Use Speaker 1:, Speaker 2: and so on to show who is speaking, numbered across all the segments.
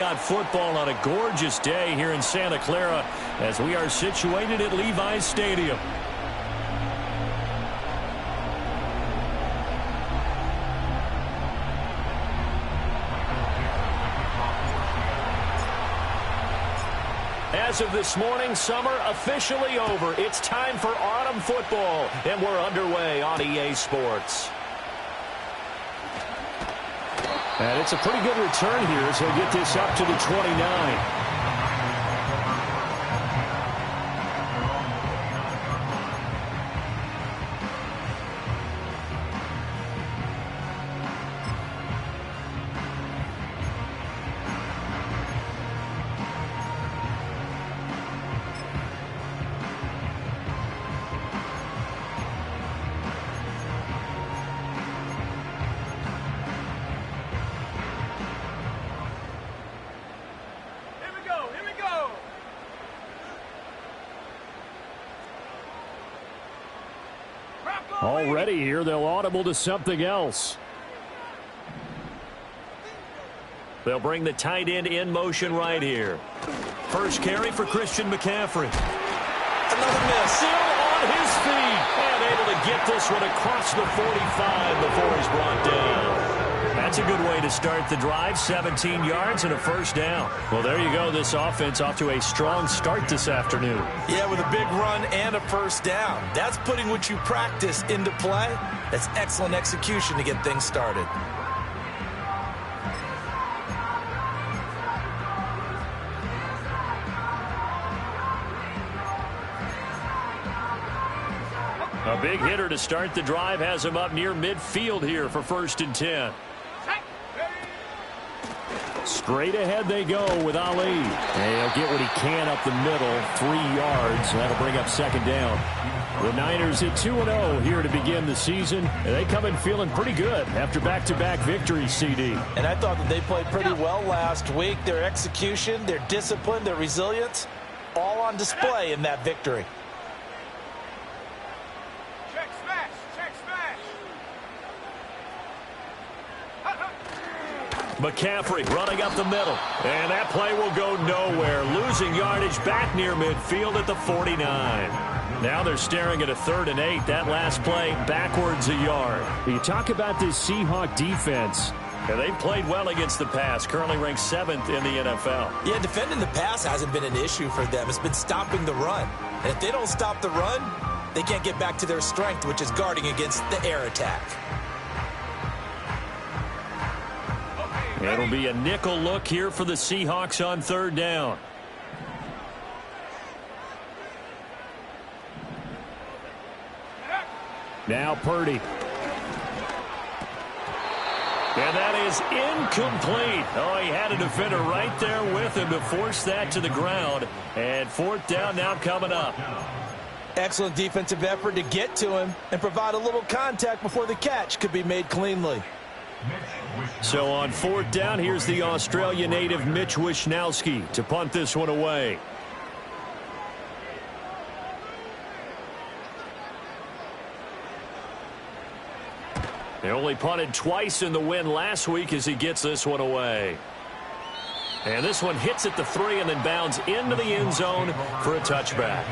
Speaker 1: Got football on a gorgeous day here in Santa Clara as we are situated at Levi's Stadium. As of this morning, summer officially over. It's time for autumn football, and we're underway on EA Sports. And it's a pretty good return here as he'll get this up to the 29. Already here, they'll audible to something else. They'll bring the tight end in motion right here. First carry for Christian McCaffrey. Another miss. Still on his feet. And able to get this one across the 45 before he's brought down. That's a good way to start the drive. 17 yards and a first down. Well, there you go. This offense off to a strong start this afternoon.
Speaker 2: Yeah, with a big run and a first down. That's putting what you practice into play. That's excellent execution to get things started.
Speaker 1: A big hitter to start the drive has him up near midfield here for 1st and 10. Straight ahead they go with Ali. And he'll get what he can up the middle, 3 yards. That'll bring up 2nd down. The Niners at 2-0 here to begin the season. And they come in feeling pretty good after back-to-back victories, CD.
Speaker 2: And I thought that they played pretty well last week. Their execution, their discipline, their resilience, all on display in that victory.
Speaker 1: McCaffrey running up the middle. And that play will go nowhere. Losing yardage back near midfield at the 49. Now they're staring at a 3rd and 8. That last play backwards a yard. You talk about this Seahawk defense. And they've played well against the pass. Currently ranked 7th in the NFL.
Speaker 2: Yeah, defending the pass hasn't been an issue for them. It's been stopping the run. And if they don't stop the run, they can't get back to their strength, which is guarding against the air attack.
Speaker 1: It'll be a nickel look here for the Seahawks on 3rd down. Now Purdy. And that is incomplete. Oh, he had a defender right there with him to force that to the ground. And 4th down now coming up.
Speaker 2: Excellent defensive effort to get to him and provide a little contact before the catch could be made cleanly.
Speaker 1: So on 4th down, here's the Australia native Mitch Wishnowsky to punt this one away. They only punted twice in the win last week as he gets this one away. And this one hits at the 3 and then bounds into the end zone for a touchback.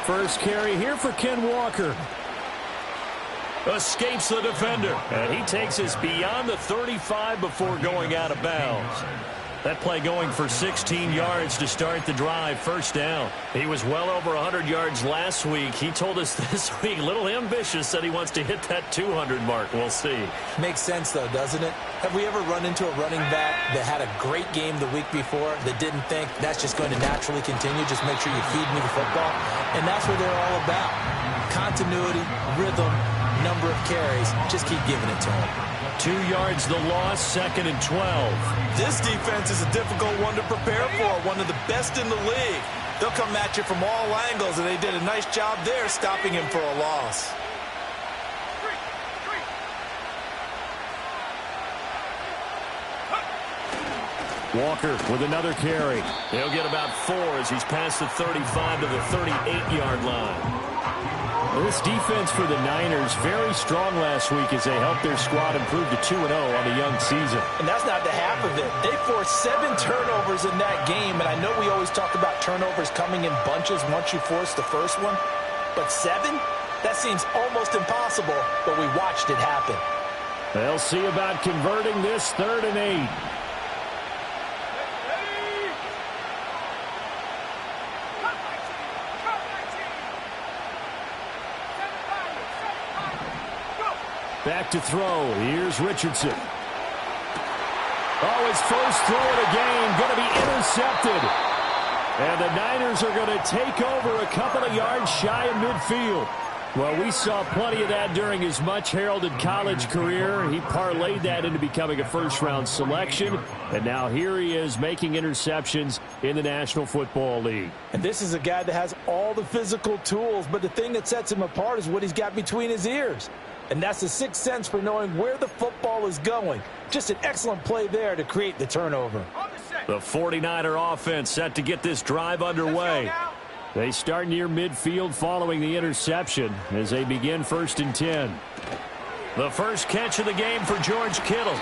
Speaker 1: First carry here for Ken Walker. Escapes the defender. And he takes us beyond the 35 before going out of bounds. That play going for 16 yards to start the drive. 1st down. He was well over 100 yards last week. He told us this week, a little ambitious, said he wants to hit that 200 mark. We'll see.
Speaker 2: Makes sense, though, doesn't it? Have we ever run into a running back that had a great game the week before that didn't think that's just going to naturally continue? Just make sure you feed me the football. And that's what they're all about. Continuity, rhythm, number of carries. Just keep giving it to him.
Speaker 1: 2 yards the loss, 2nd and 12.
Speaker 2: This defense is a difficult one to prepare for, one of the best in the league. They'll come at you from all angles, and they did a nice job there stopping him for a loss.
Speaker 1: Walker with another carry. He'll get about 4 as he's past the 35 to the 38-yard line. This defense for the Niners very strong last week as they helped their squad improve to 2-0 on the young season.
Speaker 2: And that's not the half of it. They forced 7 turnovers in that game, and I know we always talk about turnovers coming in bunches once you force the first one, but 7? That seems almost impossible, but we watched it happen.
Speaker 1: They'll see about converting this 3rd and 8. Back to throw. Here's Richardson. Oh, his first throw of the game going to be intercepted. And the Niners are going to take over a couple of yards shy of midfield. Well, we saw plenty of that during his much-heralded college career. He parlayed that into becoming a first-round selection. And now here he is making interceptions in the National Football League.
Speaker 2: And this is a guy that has all the physical tools, but the thing that sets him apart is what he's got between his ears. And that's the sixth sense for knowing where the football is going. Just an excellent play there to create the turnover.
Speaker 1: The 49er offense set to get this drive underway. They start near midfield following the interception as they begin 1st and 10. The first catch of the game for George Kittle.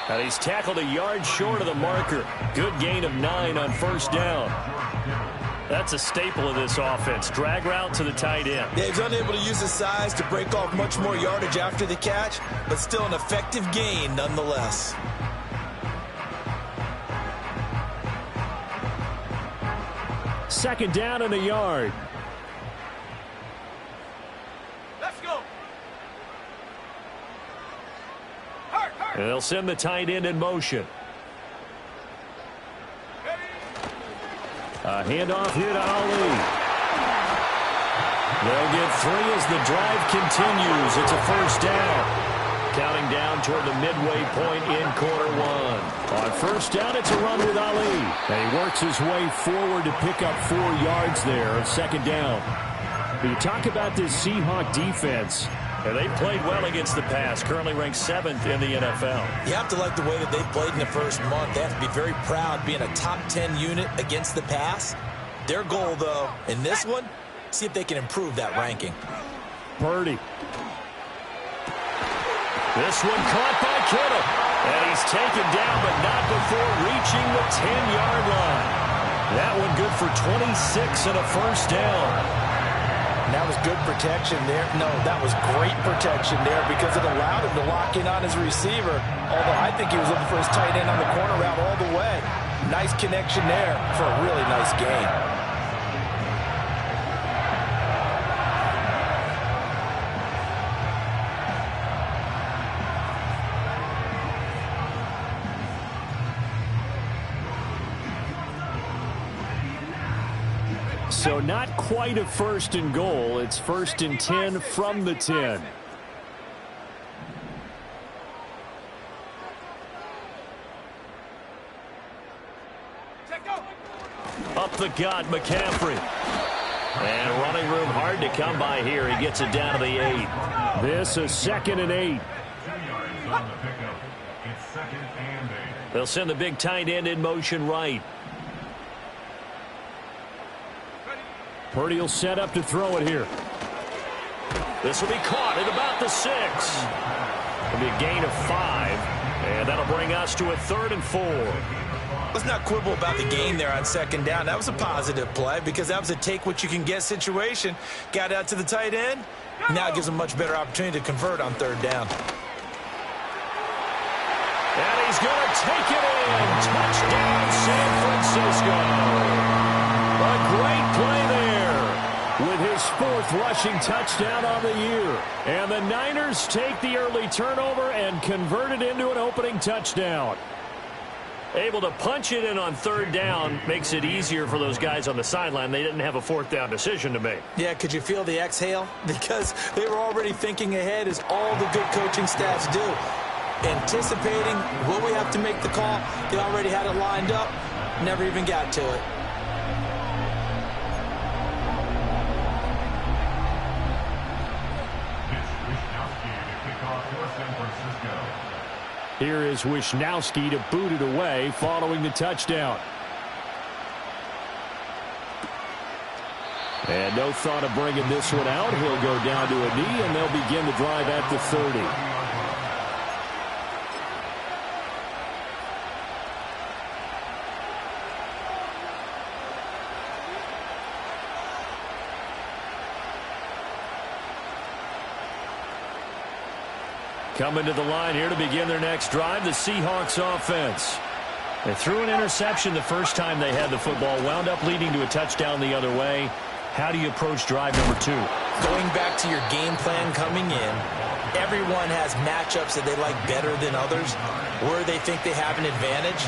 Speaker 1: And he's tackled a yard short of the marker. Good gain of 9 on 1st down. That's a staple of this offense. Drag route to the tight end.
Speaker 2: Yeah, he's unable to use his size to break off much more yardage after the catch, but still an effective gain nonetheless.
Speaker 1: Second down and a yard.
Speaker 3: Let's go.
Speaker 1: And they'll send the tight end in motion. A handoff here to Ali. They'll get 3 as the drive continues. It's a 1st down. Counting down toward the midway point in quarter 1. On 1st down, it's a run with Ali. And he works his way forward to pick up 4 yards there of 2nd down. You talk about this Seahawk defense. And they played well against the pass, currently ranked 7th in the NFL.
Speaker 2: You have to like the way that they've played in the first month. They have to be very proud being a top 10 unit against the pass. Their goal, though, in this one, see if they can improve that ranking.
Speaker 1: Purdy. This one caught by Kittle. And he's taken down, but not before reaching the 10-yard line. That one good for 26 and a 1st down.
Speaker 2: And that was good protection there. No, that was great protection there because it allowed him to lock in on his receiver. Although I think he was looking for his tight end on the corner route all the way. Nice connection there for a really nice gain.
Speaker 1: So not quite a 1st and goal. It's 1st and 10 from the 10. Up the gut, McCaffrey. And running room hard to come by here. He gets it down to the 8. This is 2nd and 8. They'll send the big tight end in motion right. Purdy will set up to throw it here. This will be caught at about the 6. It'll be a gain of 5. And that'll bring us to a 3rd and 4.
Speaker 2: Let's not quibble about the gain there on 2nd down. That was a positive play because that was a take-what-you-can-get situation. Got out to the tight end. Now it gives him a much better opportunity to convert on 3rd down.
Speaker 1: And he's going to take it in. Touchdown, San Francisco. A great play there with his 4th rushing touchdown on the year. And the Niners take the early turnover and convert it into an opening touchdown. Able to punch it in on 3rd down makes it easier for those guys on the sideline. They didn't have a 4th down decision to make.
Speaker 2: Yeah, could you feel the exhale? Because they were already thinking ahead, as all the good coaching staffs do. Anticipating, will we have to make the call? They already had it lined up. Never even got to it.
Speaker 1: Here is Wisnowski to boot it away following the touchdown. And no thought of bringing this one out. He'll go down to a knee, and they'll begin the drive at the 30. Coming to the line here to begin their next drive, the Seahawks offense. They threw an interception the first time they had the football, wound up leading to a touchdown the other way. How do you approach drive number 2?
Speaker 2: Going back to your game plan coming in, everyone has matchups that they like better than others, where they think they have an advantage.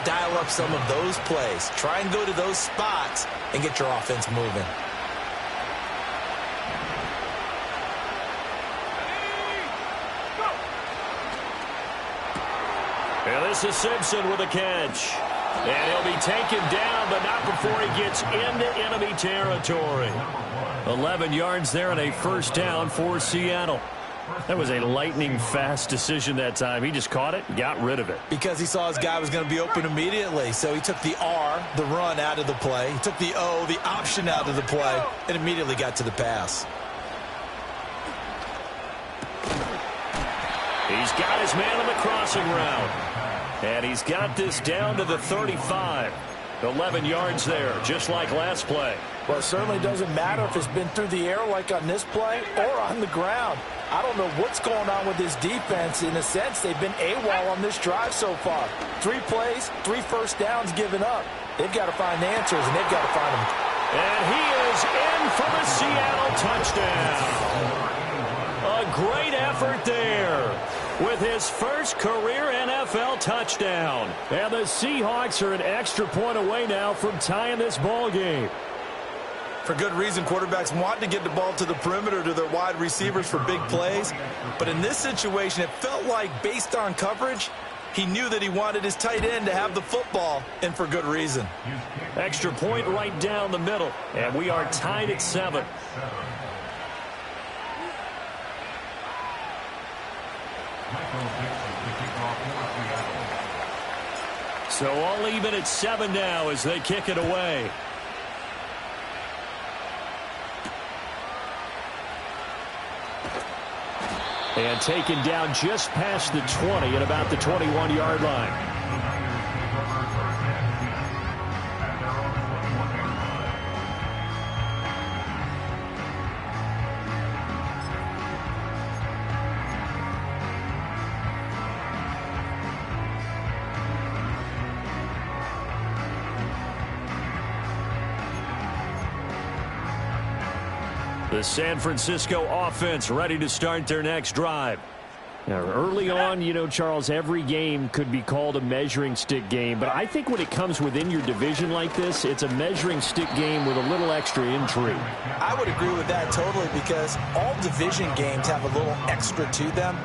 Speaker 2: Dial up some of those plays. Try and go to those spots and get your offense moving.
Speaker 1: And this is Simpson with a catch. And he'll be taken down, but not before he gets into enemy territory. 11 yards there and a first down for Seattle. That was a lightning-fast decision that time. He just caught it, got rid of it.
Speaker 2: Because he saw his guy was going to be open immediately. So he took the R, the run, out of the play. He took the O, the option, out of the play, and immediately got to the pass.
Speaker 1: He's got his man on the crossing route. And he's got this down to the 35. 11 yards there, just like last play.
Speaker 4: Well, it certainly doesn't matter if it's been through the air like on this play or on the ground. I don't know what's going on with this defense. In a sense, they've been AWOL on this drive so far. 3 plays, 3 first downs given up. They've got to find answers, and they've got to find them.
Speaker 1: And he is in for the Seattle touchdown. A great effort there with his first career NFL touchdown. And the Seahawks are an extra point away now from tying this ball game.
Speaker 4: For good reason, quarterbacks want to get the ball to the perimeter to their wide receivers for big plays. But in this situation, it felt like, based on coverage, he knew that he wanted his tight end to have the football, and for good reason.
Speaker 1: Extra point right down the middle, and we are tied at 7. So all even at 7 now as they kick it away. And taken down just past the 20 at about the 21-yard line. The San Francisco offense ready to start their next drive. Now, early on, you know, Charles, every game could be called a measuring stick game. But I think when it comes within your division like this, it's a measuring stick game with a little extra intrigue.
Speaker 2: I would agree with that totally, because all division games have a little extra to them.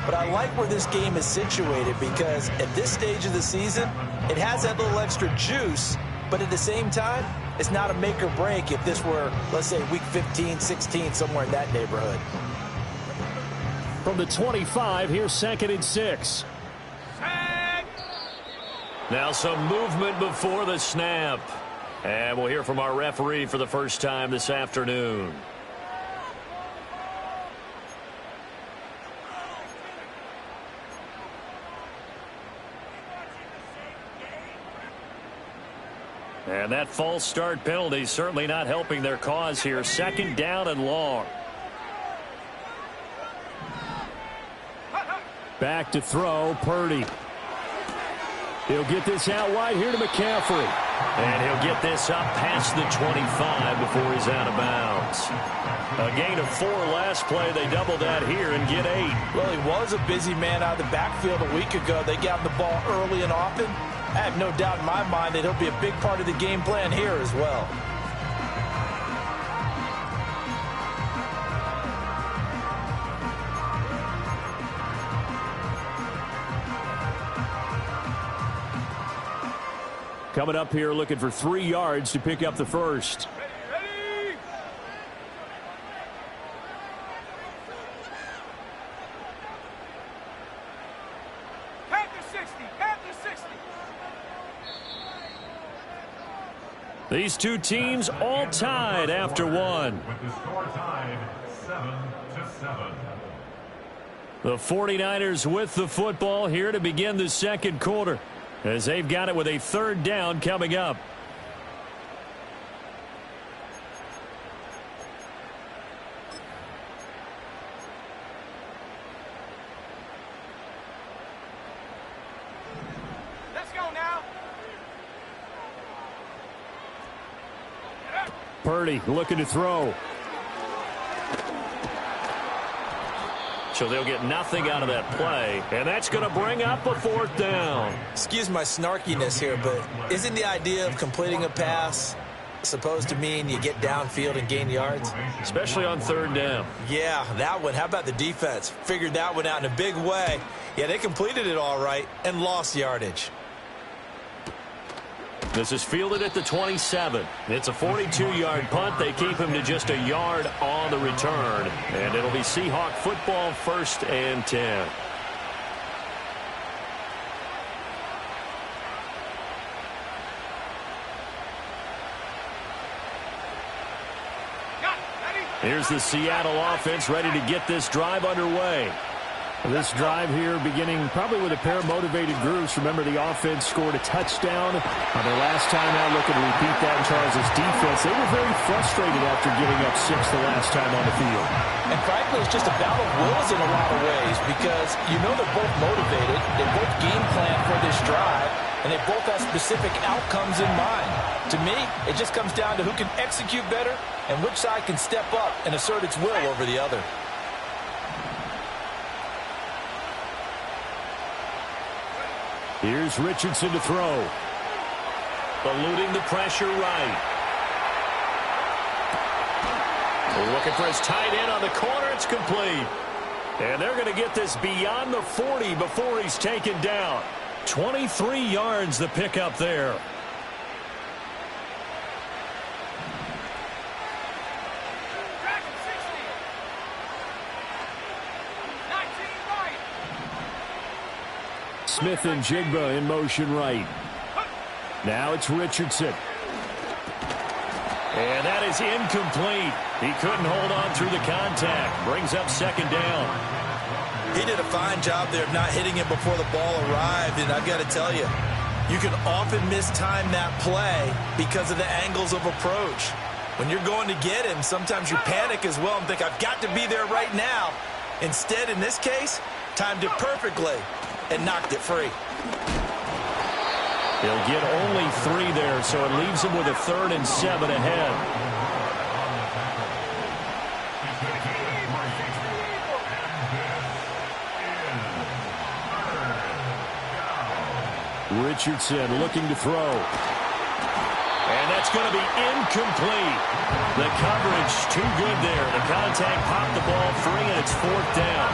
Speaker 2: But I like where this game is situated, because at this stage of the season, it has that little extra juice. But at the same time, it's not a make or break if this were, let's say, week 15, 16, somewhere in that neighborhood.
Speaker 1: From the 25, here's 2nd and 6. Now some movement before the snap. And we'll hear from our referee for the first time this afternoon. And that false start penalty certainly not helping their cause here. 2nd down and long. Back to throw, Purdy. He'll get this out wide here to McCaffrey. And he'll get this up past the 25 before he's out of bounds. A gain of 4 last play. They double that here and get 8.
Speaker 4: Well, he was a busy man out of the backfield a week ago. They got the ball early and often. I have no doubt in my mind that he'll be a big part of the game plan here as well.
Speaker 1: Coming up here looking for 3 yards to pick up the first. These two teams all tied after one.
Speaker 5: With the score tied 7-7.
Speaker 1: The 49ers with the football here to begin the second quarter, as they've got it with a third down coming up.
Speaker 3: Let's go now.
Speaker 1: Purdy looking to throw. So they'll get nothing out of that play, and that's going to bring up a fourth down.
Speaker 2: Excuse my snarkiness here, but isn't the idea of completing a pass supposed to mean you get downfield and gain yards?
Speaker 1: Especially on third down.
Speaker 2: Yeah, that one. How about the defense? Figured that one out in a big way. Yeah, they completed it all right and lost yardage.
Speaker 1: This is fielded at the 27. It's a 42-yard punt. They keep him to just a yard on the return. And it'll be Seahawk football, 1st and 10. Here's the Seattle offense ready to get this drive underway.
Speaker 6: This drive here beginning probably with a pair of motivated groups. Remember, the offense scored a touchdown on their last time out. Looking to repeat that in Charles' defense. They were very frustrated after giving up 6 the last time on the field.
Speaker 4: And frankly, it's just a battle of wills in a lot of ways because you know they're both motivated. They both game plan for this drive, and they both have specific outcomes in mind. To me, it just comes down to who can execute better and which side can step up and assert its will over the other.
Speaker 1: Here's Richardson to throw. Eluding the pressure right. Looking for his tight end on the corner. It's complete. And they're going to get this beyond the 40 before he's taken down. 23 yards the pickup there. Smith and Jigba in motion right. Now it's Richardson. And that is incomplete. He couldn't hold on through the contact. Brings up 2nd down.
Speaker 2: He did a fine job there of not hitting it before the ball arrived, and I've got to tell you, you can often mistime that play because of the angles of approach. When you're going to get him, sometimes you panic as well and think, I've got to be there right now. Instead, in this case, timed it perfectly and knocked it free.
Speaker 1: He'll get only 3 there, so it leaves him with a 3rd and 7 ahead. Richardson looking to throw. And that's going to be incomplete. The coverage too good there. The contact popped the ball free, and it's 4th down.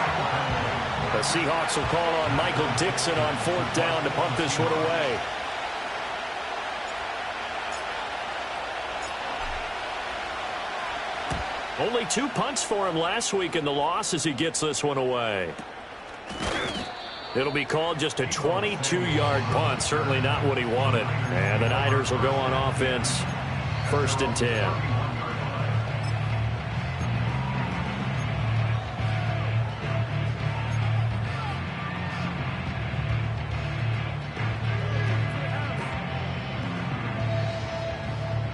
Speaker 1: The Seahawks will call on Michael Dixon on 4th down to punt this one away. Only 2 punts for him last week in the loss as he gets this one away. It'll be called just a 22-yard punt. Certainly not what he wanted. And the Niners will go on offense. 1st and 10.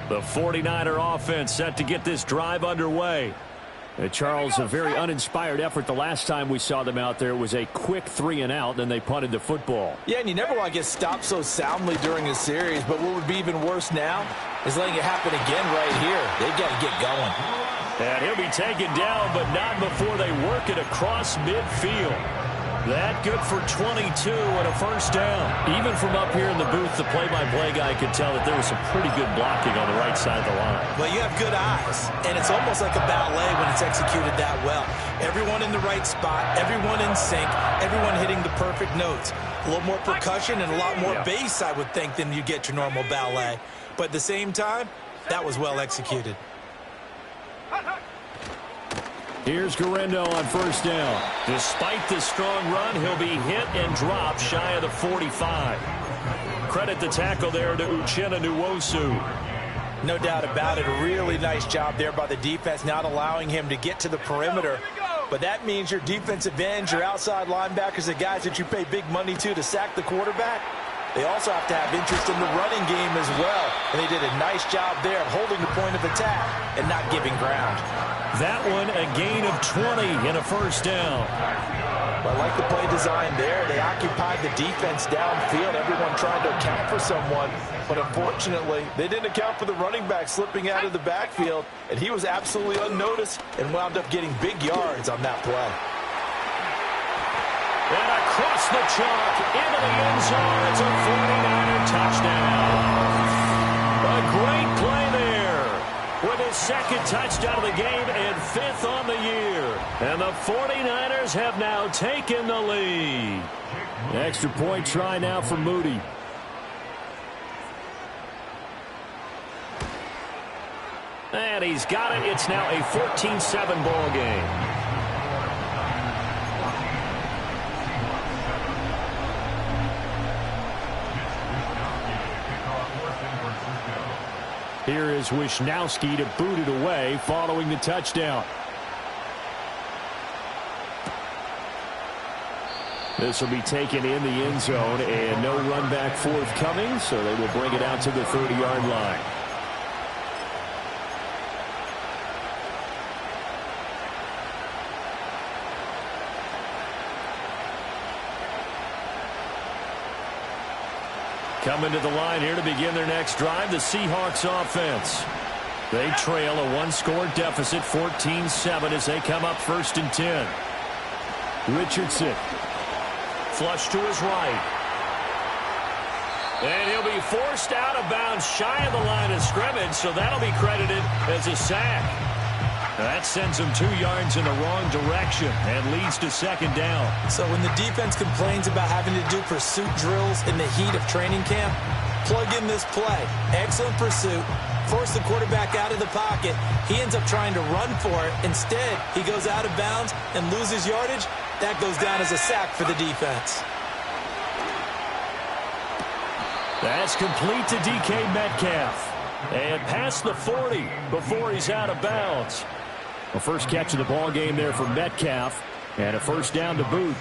Speaker 1: The 49er offense set to get this drive underway.
Speaker 6: Charles, a very uninspired effort the last time we saw them out there. It was a quick 3 and out, then they punted the football.
Speaker 4: Yeah, and you never want to get stopped so soundly during a series, but what would be even worse now is letting it happen again right here. They've got to get going.
Speaker 1: And he'll be taken down, but not before they work it across midfield. That good for 22 and a 1st down. Even from up here in the booth, the play-by-play guy could tell that there was some pretty good blocking on the right side of the line.
Speaker 2: Well, you have good eyes, and it's almost like a ballet when it's executed that well. Everyone in the right spot, everyone in sync, everyone hitting the perfect notes. A little more percussion and a lot more bass, I would think, than you get your normal ballet. But at the same time, that was well executed.
Speaker 1: Here's Guerrero on 1st down. Despite the strong run, he'll be hit and dropped shy of the 45. Credit the tackle there to Uchenna Nwosu.
Speaker 4: No doubt about it. A really nice job there by the defense, not allowing him to get to the perimeter. But that means your defensive ends, your outside linebackers, the guys that you pay big money to sack the quarterback, they also have to have interest in the running game as well. And they did a nice job there of holding the point of attack and not giving ground.
Speaker 1: That one a gain of 20 and a first down.
Speaker 4: Well, I like the play design there. They occupied the defense downfield. Everyone tried to account for someone. But unfortunately, they didn't account for the running back slipping out of the backfield. And he was absolutely unnoticed and wound up getting big yards on that play.
Speaker 1: And across the chalk into the end zone. It's a 49er touchdown. A great play there with his second touchdown of the game and 5th on the year. And the 49ers have now taken the lead.
Speaker 6: Extra point try now for Moody.
Speaker 1: And he's got it. It's now a 14-7 ball game.
Speaker 6: Here is Wisnowski to boot it away following the touchdown. This will be taken in the end zone, and no run back forthcoming, so they will bring it out to the 30-yard line.
Speaker 1: Coming to the line here to begin their next drive, the Seahawks offense. They trail a one-score deficit, 14-7, as they come up 1st and 10.
Speaker 6: Richardson.
Speaker 1: Flush to his right. And he'll be forced out of bounds shy of the line of scrimmage, so that'll be credited as a sack. That sends him 2 yards in the wrong direction and leads to 2nd down.
Speaker 2: So when the defense complains about having to do pursuit drills in the heat of training camp, plug in this play. Excellent pursuit. Force the quarterback out of the pocket. He ends up trying to run for it. Instead, he goes out of bounds and loses yardage. That goes down as a sack for the defense.
Speaker 1: That's complete to DK Metcalf. And past the 40 before he's out of bounds.
Speaker 6: The first catch of the ball game there for Metcalf, and a 1st down to boot.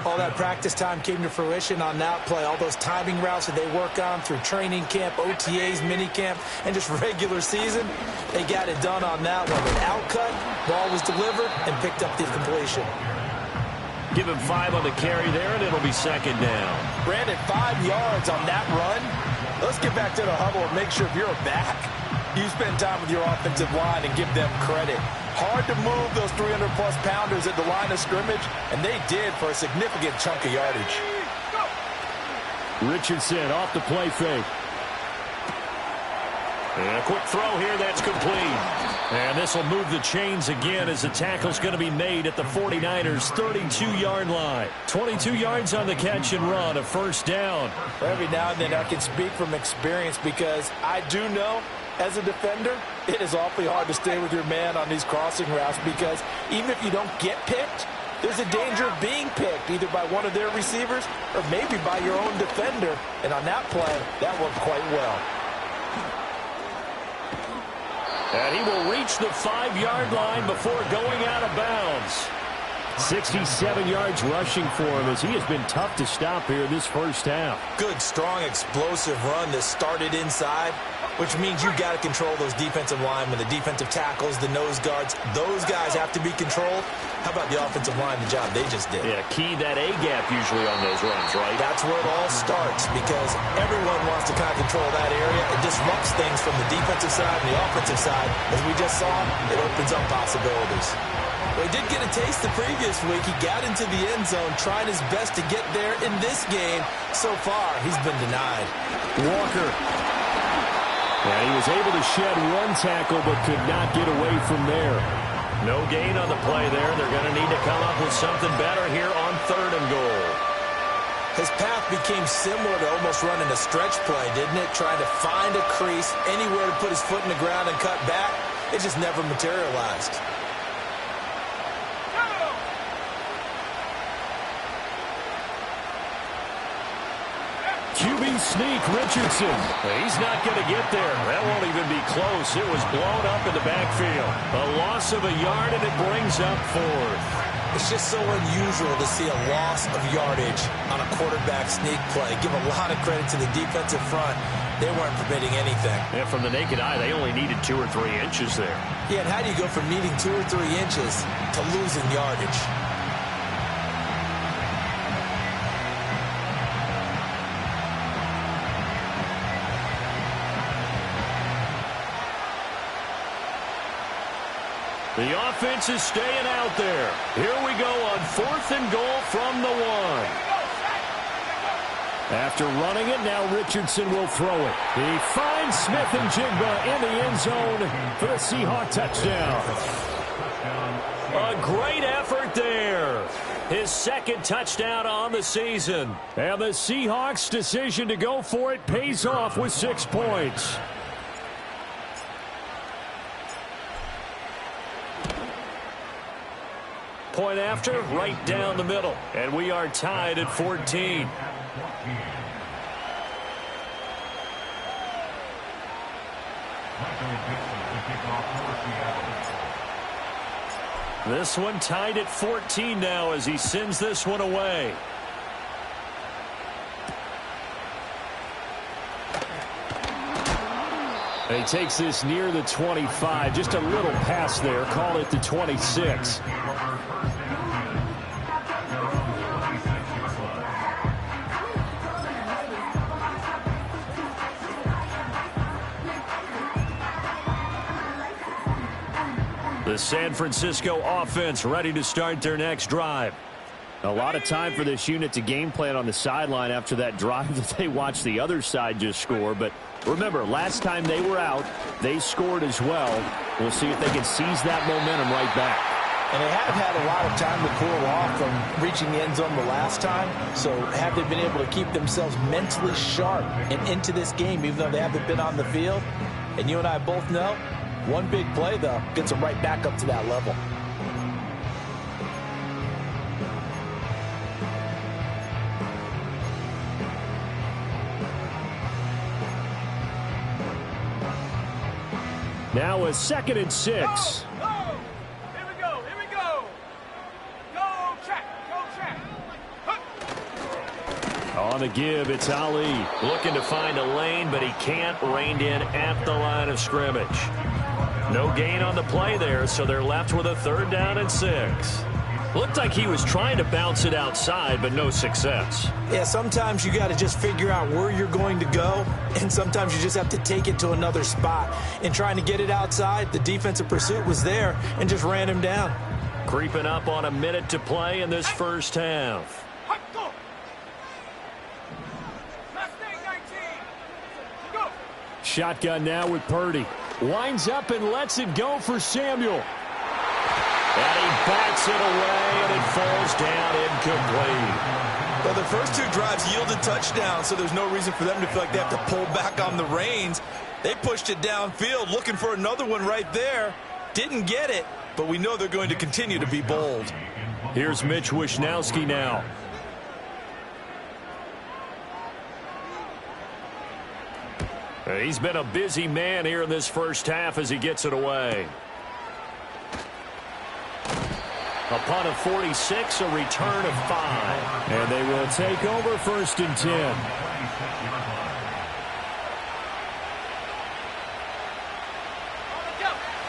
Speaker 2: All that practice time came to fruition on that play. All those timing routes that they work on through training camp, OTAs, minicamp, and just regular season, they got it done on that one. An outcut, ball was delivered, and picked up the completion.
Speaker 1: Give him 5 on the carry there, and it'll be 2nd down.
Speaker 4: Brandon, 5 yards on that run. Let's get back to the huddle and make sure if you're a back, you spend time with your offensive line and give them credit. Hard to move those 300-plus pounders at the line of scrimmage, and they did for a significant chunk of yardage.
Speaker 6: Richardson off the play fake.
Speaker 1: And a quick throw here, that's complete. And this will move the chains again as the tackle's going to be made at the 49ers' 32-yard line. 22 yards on the catch and run, a 1st down.
Speaker 4: Every now and then I can speak from experience because I do know as a defender, it is awfully hard to stay with your man on these crossing routes because even if you don't get picked, there's a danger of being picked either by one of their receivers or maybe by your own defender. And on that play, that worked quite well.
Speaker 1: And he will reach the 5-yard line before going out of bounds.
Speaker 6: 67 yards rushing for him as he has been tough to stop here this first half.
Speaker 2: Good, strong, explosive run that started inside, which means you got to control those defensive linemen, the defensive tackles, the nose guards. Those guys have to be controlled. How about the offensive line, the job they just did?
Speaker 1: Yeah, key that A-gap usually on those runs, right?
Speaker 2: That's where it all starts because everyone wants to kind of control that area. It disrupts things from the defensive side and the offensive side. As we just saw, it opens up possibilities. Well, he did get a taste the previous week. He got into the end zone, trying his best to get there in this game. So far, he's been denied.
Speaker 6: Walker. And he was able to shed 1 tackle but could not get away from there.
Speaker 1: No gain on the play there. They're going to need to come up with something better here on 3rd and goal.
Speaker 2: His path became similar to almost running a stretch play, didn't it? Trying to find a crease, anywhere to put his foot in the ground and cut back. It just never materialized.
Speaker 6: QB sneak, Richardson.
Speaker 1: He's not going to get there. That won't even be close. It was blown up in the backfield. A loss of a yard, and it brings up fourth.
Speaker 2: It's just so unusual to see a loss of yardage on a quarterback sneak play. Give a lot of credit to the defensive front. They weren't permitting anything.
Speaker 1: And from the naked eye, they only needed 2 or 3 inches there.
Speaker 2: Yeah, and how do you go from needing 2 or 3 inches to losing yardage?
Speaker 1: The offense is staying out there. Here we go on 4th and goal from the 1.
Speaker 6: After running it, now Richardson will throw it. He finds Smith-Njigba in the end zone for the Seahawk touchdown.
Speaker 1: A great effort there. His 2nd touchdown on the season.
Speaker 6: And the Seahawks' decision to go for it pays off with 6 points.
Speaker 1: Point after, right down the middle. And we are tied at 14. This one tied at 14 now as he sends this one away.
Speaker 6: He takes this near the 25. Just a little pass there. Call it the 26.
Speaker 1: The San Francisco offense ready to start their next drive.
Speaker 6: A lot of time for this unit to game plan on the sideline after that drive that they watched the other side just score. But remember, last time they were out, they scored as well. We'll see if they can seize that momentum right back.
Speaker 4: And they have had a lot of time to cool off from reaching the end zone the last time. So have they been able to keep themselves mentally sharp and into this game, even though they haven't been on the field? And you and I both know, one big play, though, gets them right back up to that level.
Speaker 6: Now a 2nd and 6.
Speaker 3: Go! Here we go! Here we go! Go check! Go check!
Speaker 6: On the give, it's Ali.
Speaker 1: Looking to find a lane, but he can't. Reined in at the line of scrimmage. No gain on the play there, so they're left with a 3rd down and 6. Looked like he was trying to bounce it outside, but no success.
Speaker 2: Yeah, sometimes you got to just figure out where you're going to go, and sometimes you just have to take it to another spot. In trying to get it outside, the defensive pursuit was there and just ran him down.
Speaker 1: Creeping up on a minute to play in this first half.
Speaker 3: Go! Last thing, 19! Go!
Speaker 6: Shotgun now with Purdy. Winds up and lets it go for Samuel.
Speaker 1: And he bats it away, and it falls down incomplete.
Speaker 2: Well, the first 2 drives yielded touchdowns, so there's no reason for them to feel like they have to pull back on the reins. They pushed it downfield, looking for another one right there. Didn't get it, but we know they're going to continue to be bold.
Speaker 1: Here's Mitch Wishnowsky now. He's been a busy man here in this first half as he gets it away. A punt of 46, a return of 5.
Speaker 6: And they will take over 1st and 10.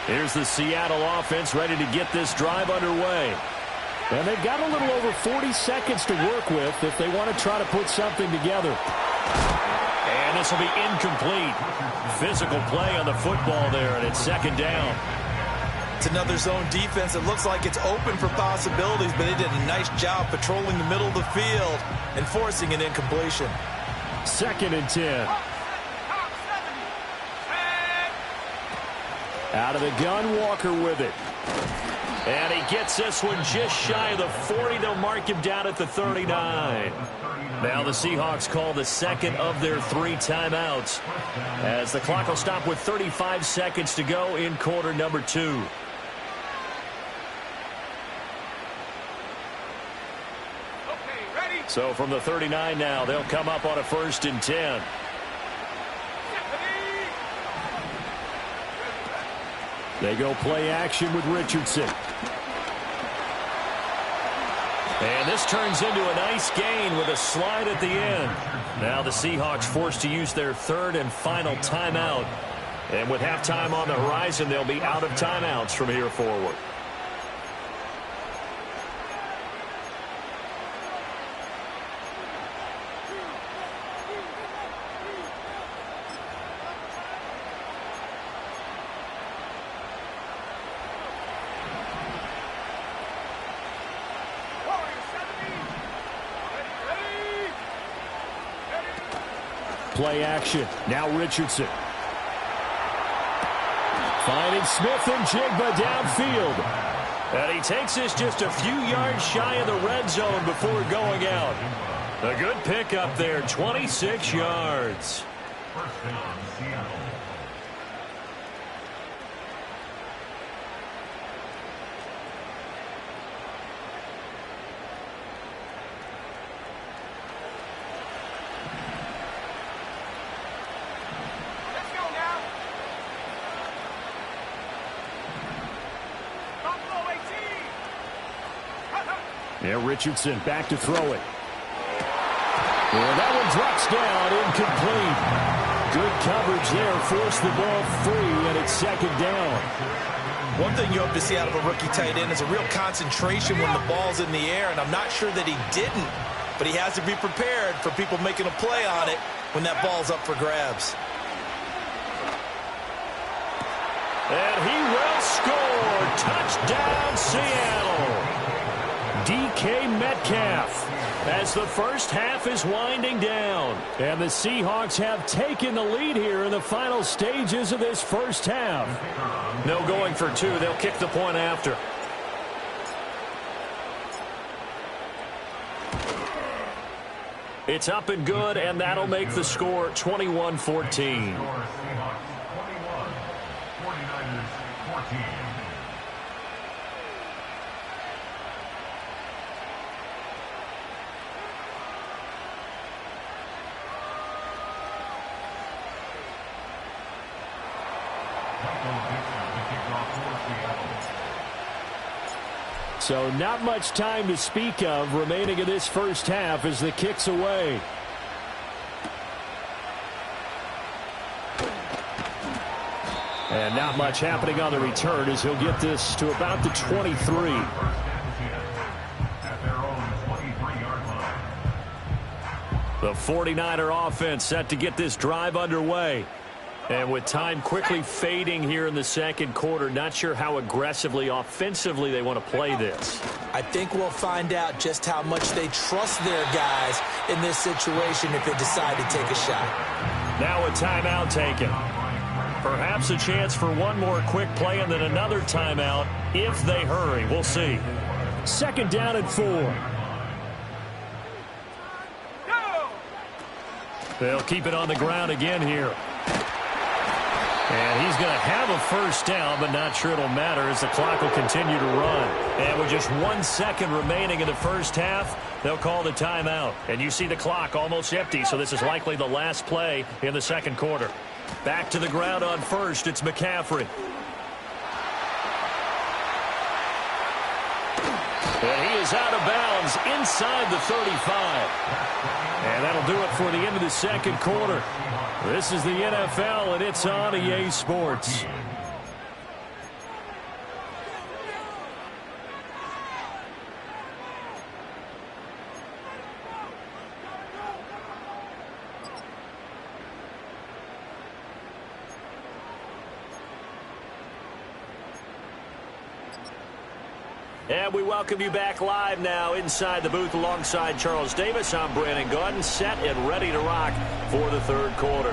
Speaker 1: Here's the Seattle offense ready to get this drive underway.
Speaker 6: And they've got a little over 40 seconds to work with if they want to try to put something together.
Speaker 1: And this will be incomplete. Physical play on the football there, and it's 2nd down.
Speaker 2: It's another zone defense. It looks like it's open for possibilities, but they did a nice job patrolling the middle of the field and forcing an incompletion.
Speaker 6: 2nd and 10. Out of the gun, Walker with it.
Speaker 1: And he gets this one just shy of the 40. They'll mark him down at the 39. Now the Seahawks call the 2nd of their 3 timeouts as the clock will stop with 35 seconds to go in quarter number 2.
Speaker 3: Okay,
Speaker 1: So from the 39 now, they'll come up on a 1st and 10.
Speaker 6: They go play action with Richardson.
Speaker 1: And this turns into a nice gain with a slide at the end. Now the Seahawks forced to use their 3rd and final timeout. And with halftime on the horizon, they'll be out of timeouts from here forward.
Speaker 6: Play action. Now Richardson. Finding Smith and Jigba downfield.
Speaker 1: And he takes this just a few yards shy of the red zone before going out. A good pickup there, 26 yards.
Speaker 5: First down, Seattle.
Speaker 6: Yeah, Richardson back to throw it. And that one drops down, incomplete. Good coverage there, forced the ball free, and it's 2nd down.
Speaker 4: One thing you hope to see out of a rookie tight end is a real concentration when the ball's in the air, and I'm not sure that he didn't, but he has to be prepared for people making a play on it when that ball's up for grabs.
Speaker 1: And he will score. Touchdown, Seattle.
Speaker 6: DK Metcalf.
Speaker 1: As the first half is winding down.
Speaker 6: And the Seahawks have taken the lead here in the final stages of this first half.
Speaker 1: No going for 2. They'll kick the point after. It's up and good, and that'll make the score 21-14.
Speaker 5: Seahawks 21, 49ers 14.
Speaker 6: So not much time to speak of remaining in this first half as the kick's away. And not much happening on the return as he'll get this to about the 23.
Speaker 5: At their own 23-yard line.
Speaker 1: The 49er offense set to get this drive underway. And with time quickly fading here in the second quarter, not sure how aggressively, offensively they want to play this.
Speaker 2: I think we'll find out just how much they trust their guys in this situation if they decide to take a shot.
Speaker 1: Now a timeout taken. Perhaps a chance for one more quick play and then another timeout if they hurry. We'll see.
Speaker 6: 2nd down and 4.
Speaker 1: They'll keep it on the ground again here. And he's going to have a first down, but not sure it'll matter as the clock will continue to run. And with just 1 second remaining in the first half, they'll call the timeout. And you see the clock almost empty, so this is likely the last play in the second quarter. Back to the ground on first, it's McCaffrey. And he is out of bounds inside the 35. And that'll do it for the end of the second quarter. This is the NFL, and it's on EA Sports. And we welcome you back live now inside the booth alongside Charles Davis. I'm Brandon Gaudin, set and ready to rock for the third quarter.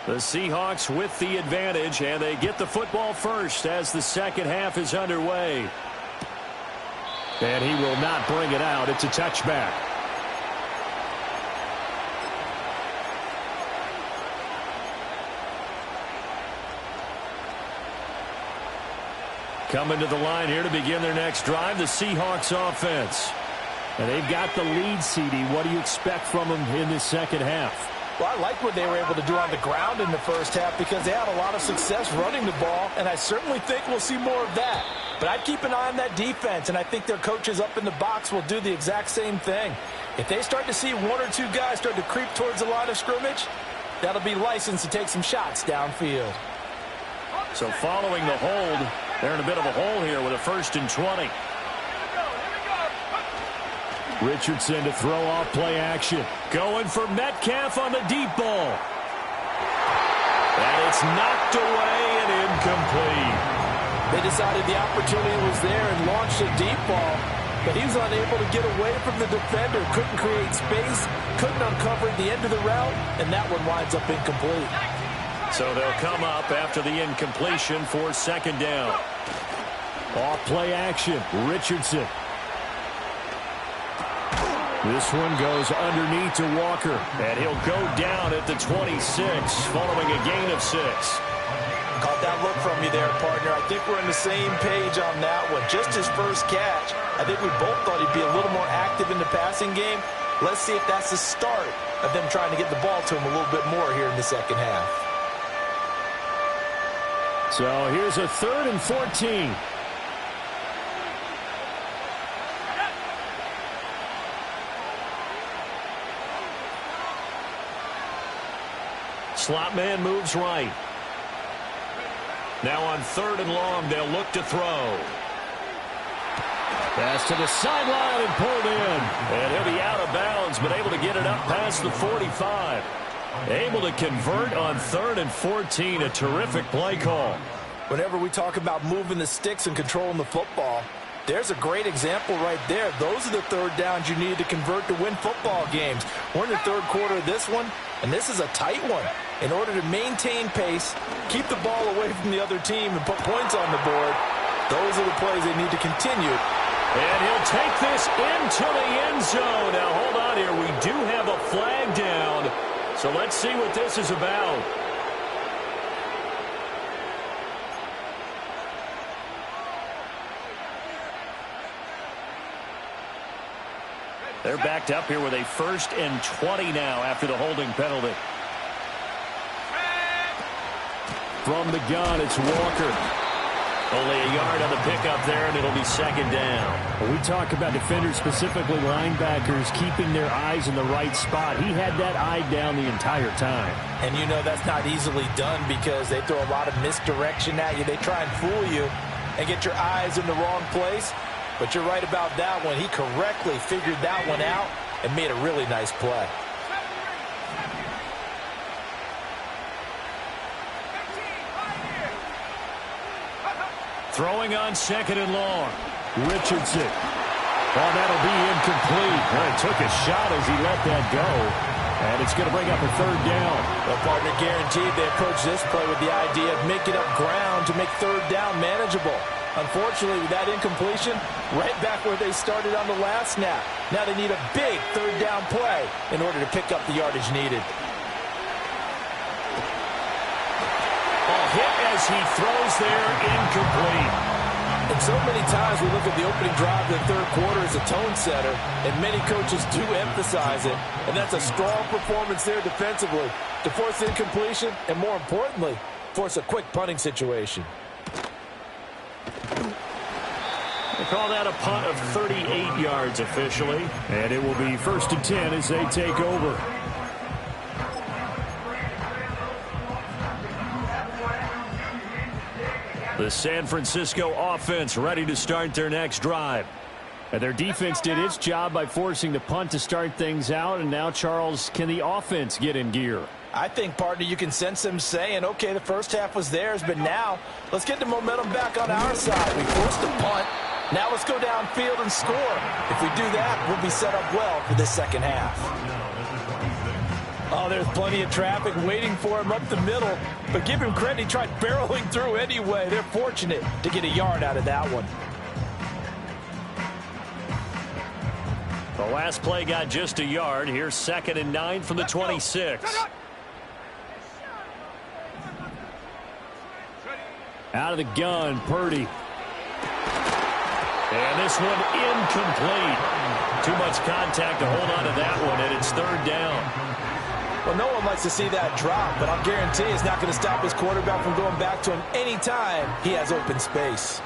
Speaker 1: The Seahawks with the advantage, and they get the football first as the second half is underway.
Speaker 6: And he will not bring it out. It's a touchback.
Speaker 1: Coming to the line here to begin their next drive, the Seahawks offense.
Speaker 6: And they've got the lead, CD. What do you expect from them in this second half?
Speaker 4: Well, I like what they were able to do on the ground in the first half because they had a lot of success running the ball, and I certainly think we'll see more of that. But I'd keep an eye on that defense, and I think their coaches up in the box will do the exact same thing. If they start to see one or two guys start to creep towards the line of scrimmage, that'll be licensed to take some shots downfield.
Speaker 1: So following the hold, they're in a bit of a hole here with a 1st and 20.
Speaker 6: Richardson to throw off play action.
Speaker 1: Going for Metcalf on the deep ball. And it's knocked away and incomplete.
Speaker 4: They decided the opportunity was there and launched a deep ball, but he was unable to get away from the defender, couldn't create space, couldn't uncover the end of the route, and that one winds up incomplete.
Speaker 1: So they'll come up after the incompletion for 2nd down.
Speaker 6: Off play action, Richardson. This one goes underneath to Walker.
Speaker 1: And he'll go down at the 26 following a gain of 6.
Speaker 4: Caught that look from you there, partner. I think we're on the same page on that one. Just his first catch. I think we both thought he'd be a little more active in the passing game. Let's see if that's the start of them trying to get the ball to him a little bit more here in the second half.
Speaker 6: So here's a 3rd and 14.
Speaker 1: Slot man moves right. Now on 3rd and long, they'll look to throw.
Speaker 6: Pass to the sideline and pulled in.
Speaker 1: And he'll be out of bounds, but able to get it up past the 45. Able to convert on 3rd and 14. A terrific play call.
Speaker 4: Whenever we talk about moving the sticks and controlling the football, there's a great example right there. Those are the 3rd downs you need to convert to win football games. We're in the 3rd quarter of this one, and this is a tight one. In order to maintain pace, keep the ball away from the other team, and put points on the board, those are the plays they need to continue.
Speaker 1: And he'll take this into the end zone. Now, hold on here. We do have a flag down, so let's see what this is about. They're backed up here with a 1st and 20 now after the holding penalty.
Speaker 6: From the gun, it's Walker.
Speaker 1: Only a yard on the pickup there, and it'll be 2nd down.
Speaker 6: When we talk about defenders, specifically linebackers, keeping their eyes in the right spot. He had that eye down the entire time.
Speaker 4: And you know that's not easily done because they throw a lot of misdirection at you. They try and fool you and get your eyes in the wrong place. But you're right about that one. He correctly figured that one out and made a really nice play.
Speaker 1: Throwing on 2nd and long.
Speaker 6: Richardson. Oh, that'll be incomplete.
Speaker 1: Well, he took a shot as he let that go.
Speaker 6: And it's going to bring up a 3rd down.
Speaker 4: Well, partner, guaranteed they approach this play with the idea of making up ground to make 3rd down manageable. Unfortunately, with that incompletion, right back where they started on the last snap. Now they need a big 3rd down play in order to pick up the yardage needed.
Speaker 1: Hit as he throws there, incomplete.
Speaker 4: And so many times we look at the opening drive of the 3rd quarter as a tone setter, and many coaches do emphasize it. And that's a strong performance there defensively to force incompletion and, more importantly, force a quick punting situation.
Speaker 1: They call that a punt of 38 yards officially.
Speaker 6: And it will be 1st and 10 as they take over.
Speaker 1: The San Francisco offense ready to start their next drive.
Speaker 6: And their defense did its job by forcing the punt to start things out. And now, Charles, can the offense get in gear?
Speaker 4: I think, partner, you can sense them saying, okay, the first half was theirs, but now let's get the momentum back on our side. We forced the punt. Now let's go downfield and score. If we do that, we'll be set up well for this second half. Oh, there's plenty of traffic waiting for him up the middle. But give him credit, he tried barreling through anyway. They're fortunate to get a yard out of that one.
Speaker 1: The last play got just a yard. Here's 2nd and 9 from the 26.
Speaker 6: Out of the gun, Purdy.
Speaker 1: And this one incomplete. Too much contact to hold on to that one, and it's third down.
Speaker 4: Well, no one likes to see that drop, but I'll guarantee it's not going to stop his quarterback from going back to him anytime he has open space.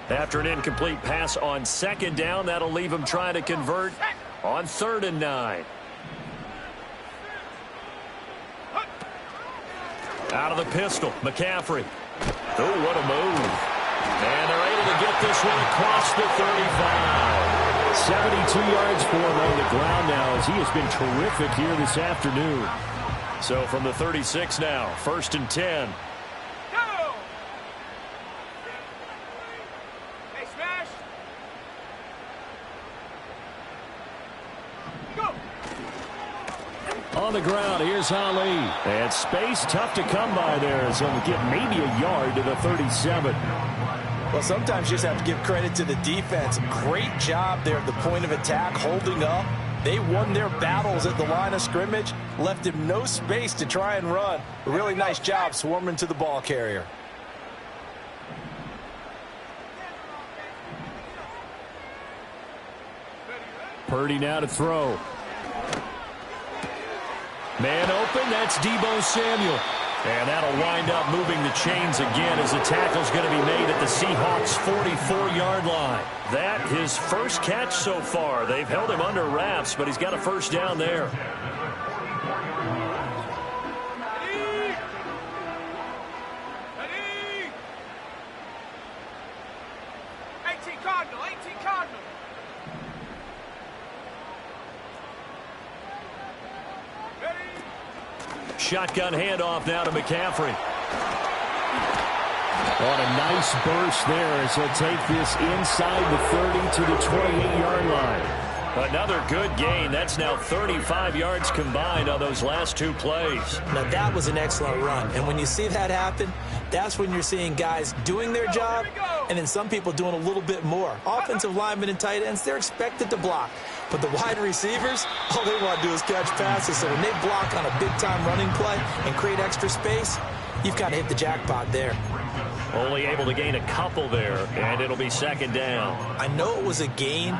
Speaker 1: After an incomplete pass on second down, that'll leave him trying to convert on 3rd and 9. Out of the pistol, McCaffrey. Oh, what a move. And they're able to get this one across the 35.
Speaker 6: 72 yards for him on the ground now as he has been terrific here this afternoon.
Speaker 1: So from the 36 now, 1st and 10.
Speaker 3: Go! Hey, smash! Go!
Speaker 6: On the ground, here's Ali. And space tough to come by there, so he'll get maybe a yard to the 37.
Speaker 4: Well, sometimes you just have to give credit to the defense. Great job there at the point of attack, holding up. They won their battles at the line of scrimmage, left him no space to try and run. A really nice job swarming to the ball carrier.
Speaker 6: Purdy now to throw.
Speaker 1: Man open, that's Deebo Samuel. And that'll wind up moving the chains again as the tackle's going to be made at the Seahawks' 44-yard line. That his first catch so far. They've held him under wraps, but he's got a first down there.
Speaker 3: Ready? 18 Cardinal, 18 Cardinal.
Speaker 1: Shotgun handoff now to McCaffrey.
Speaker 6: On a nice burst there as he'll take this inside the 30 to the 28-yard line.
Speaker 1: Another good gain. That's now 35 yards combined on those last 2 plays.
Speaker 2: Now, that was an excellent run. And when you see that happen, that's when you're seeing guys doing their job and then some people doing a little bit more. Offensive linemen and tight ends, they're expected to block. But the wide receivers, all they want to do is catch passes. So when they block on a big-time running play and create extra space, you've kind of hit the jackpot there.
Speaker 1: Only able to gain a couple there, and it'll be 2nd down.
Speaker 2: I know it was a gain,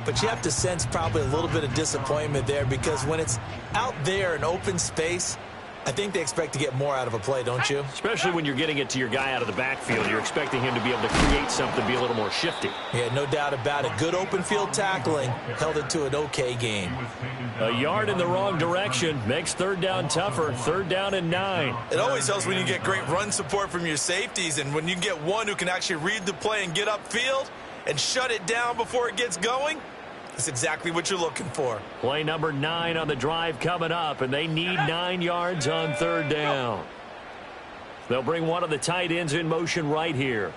Speaker 2: but you have to sense probably a little bit of disappointment there because when it's out there in open space, I think they expect to get more out of a play, don't you?
Speaker 1: Especially when you're getting it to your guy out of the backfield. You're expecting him to be able to create something, be a little more shifty.
Speaker 2: Yeah, no doubt about it. Good open field tackling held it to an okay gain.
Speaker 1: A yard in the wrong direction makes 3rd down tougher. 3rd down and 9.
Speaker 7: It always helps when you get great run support from your safeties, and when you get one who can actually read the play and get upfield and shut it down before it gets going. That's exactly what you're looking for.
Speaker 1: Play number 9 on the drive coming up, and they need 9 yards on 3rd down. They'll bring one of the tight ends in motion right here.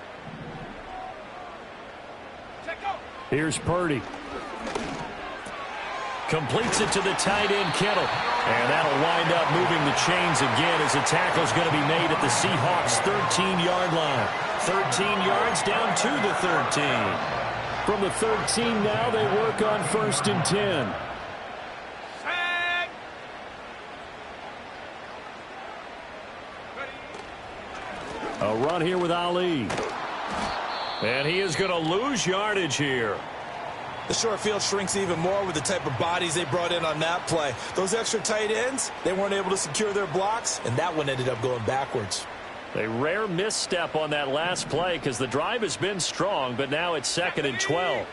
Speaker 6: Here's Purdy.
Speaker 1: Completes it to the tight end, Kittle. And that'll wind up moving the chains again as the tackle's going to be made at the Seahawks' 13-yard line. 13 yards down to the 13.
Speaker 6: From the 13 now, they work on 1st and 10. A run here with Ali.
Speaker 1: And he is going to lose yardage here.
Speaker 7: The short field shrinks even more with the type of bodies they brought in on that play. Those extra tight ends, they weren't able to secure their blocks,
Speaker 2: And that one ended up going backwards.
Speaker 1: A rare misstep on that last play because the drive has been strong, but now it's 2nd and 12.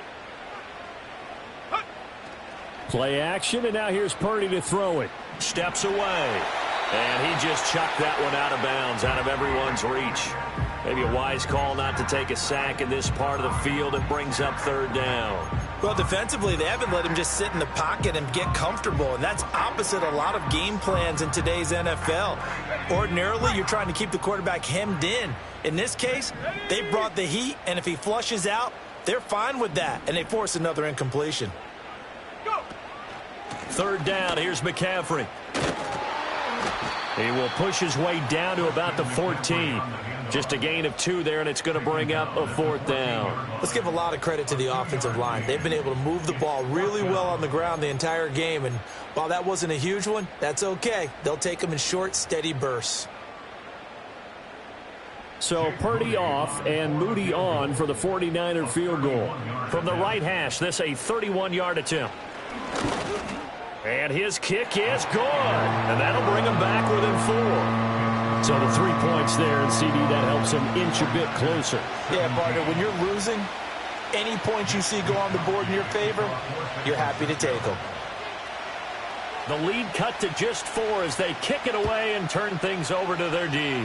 Speaker 6: Play action, and now here's Purdy to throw it.
Speaker 1: Steps away. And he just chucked that one out of bounds, out of everyone's reach. Maybe a wise call not to take a sack in this part of the field. It brings up 3rd down.
Speaker 4: Well, defensively, they haven't let him just sit in the pocket and get comfortable, and that's opposite a lot of game plans in today's NFL. Ordinarily, you're trying to keep the quarterback hemmed in. In this case, they brought the heat, and if he flushes out, they're fine with that, and they force another incompletion.
Speaker 1: 3rd down, here's McCaffrey. He will push his way down to about the 14. Just a gain of 2 there, and it's going to bring up a 4th down.
Speaker 2: Let's give a lot of credit to the offensive line. They've been able to move the ball really well on the ground the entire game, and while that wasn't a huge one, that's okay. They'll take them in short, steady bursts.
Speaker 6: So Purdy off and Moody on for the 49er field goal.
Speaker 1: From the right hash, this a 31-yard attempt. And his kick is good. And that'll bring him back within 4.
Speaker 6: So the 3 points there, and CD, that helps him inch a bit closer.
Speaker 4: Yeah, partner, when you're losing, any points you see go on the board in your favor, you're happy to take them.
Speaker 1: The lead cut to just 4 as they kick it away and turn things over to their D.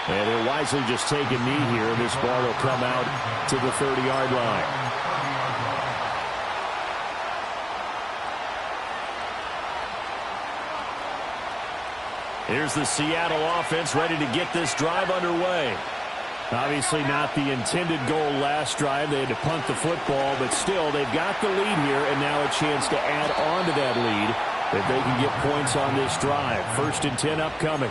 Speaker 6: And they'll wisely just take a knee here. This ball will come out to the 30-yard line.
Speaker 1: Here's the Seattle offense ready to get this drive underway.
Speaker 6: Obviously not the intended goal last drive. They had to punt the football, but still they've got the lead here, and now a chance to add on to that lead that they can get points on this drive. 1st and 10 upcoming.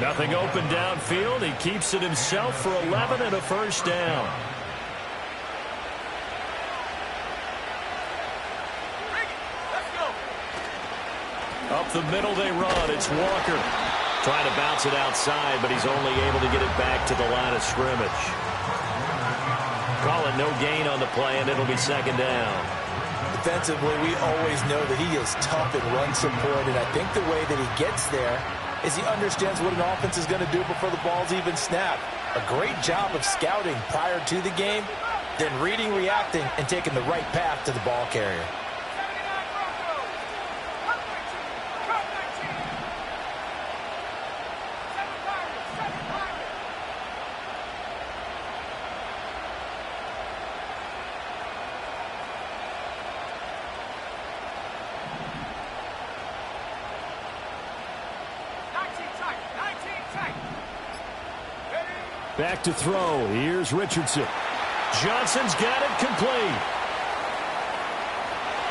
Speaker 1: Nothing open downfield. He keeps it himself for 11 and a first down.
Speaker 3: Let's go.
Speaker 1: Up the middle they run. It's Walker. Trying to bounce it outside, but he's only able to get it back to the line of scrimmage. Call it no gain on the play, and it'll be 2nd down.
Speaker 4: Defensively, we always know that he is tough in run support, and I think the way that he gets there is he understands what an offense is going to do before the ball's even snapped. A great job of scouting prior to the game, then reading, reacting, and taking the right path to the ball carrier.
Speaker 3: 19 tight.
Speaker 6: Back to throw. Here's Richardson.
Speaker 1: Johnson's got it complete.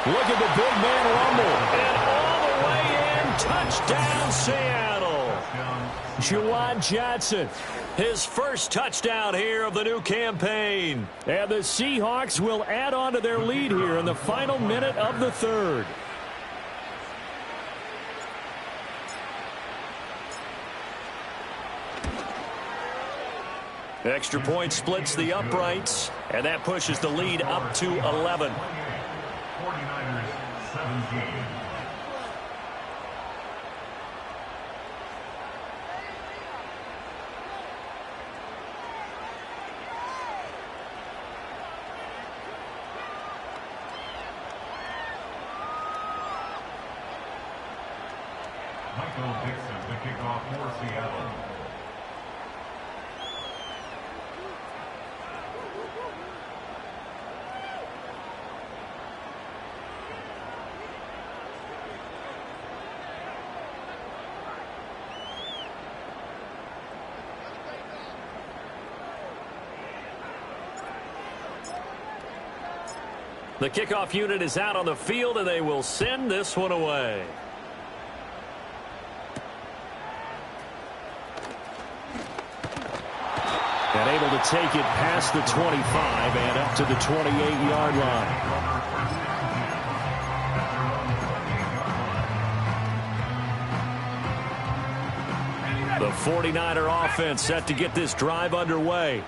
Speaker 6: Look at the big man rumble.
Speaker 1: And all the way in. Touchdown, Seattle. Juwan Johnson. His first touchdown here of the new campaign.
Speaker 6: And the Seahawks will add on to their lead here in the final minute of the 3rd.
Speaker 1: Extra point splits the uprights, and that pushes the lead up to 11.
Speaker 5: 49ers 17. Michael Dixon, the kickoff for Seattle.
Speaker 1: The kickoff unit is out on the field, and they will send this one away.
Speaker 6: And able to take it past the 25 and up to the 28-yard line.
Speaker 1: The 49er offense set to get this drive underway.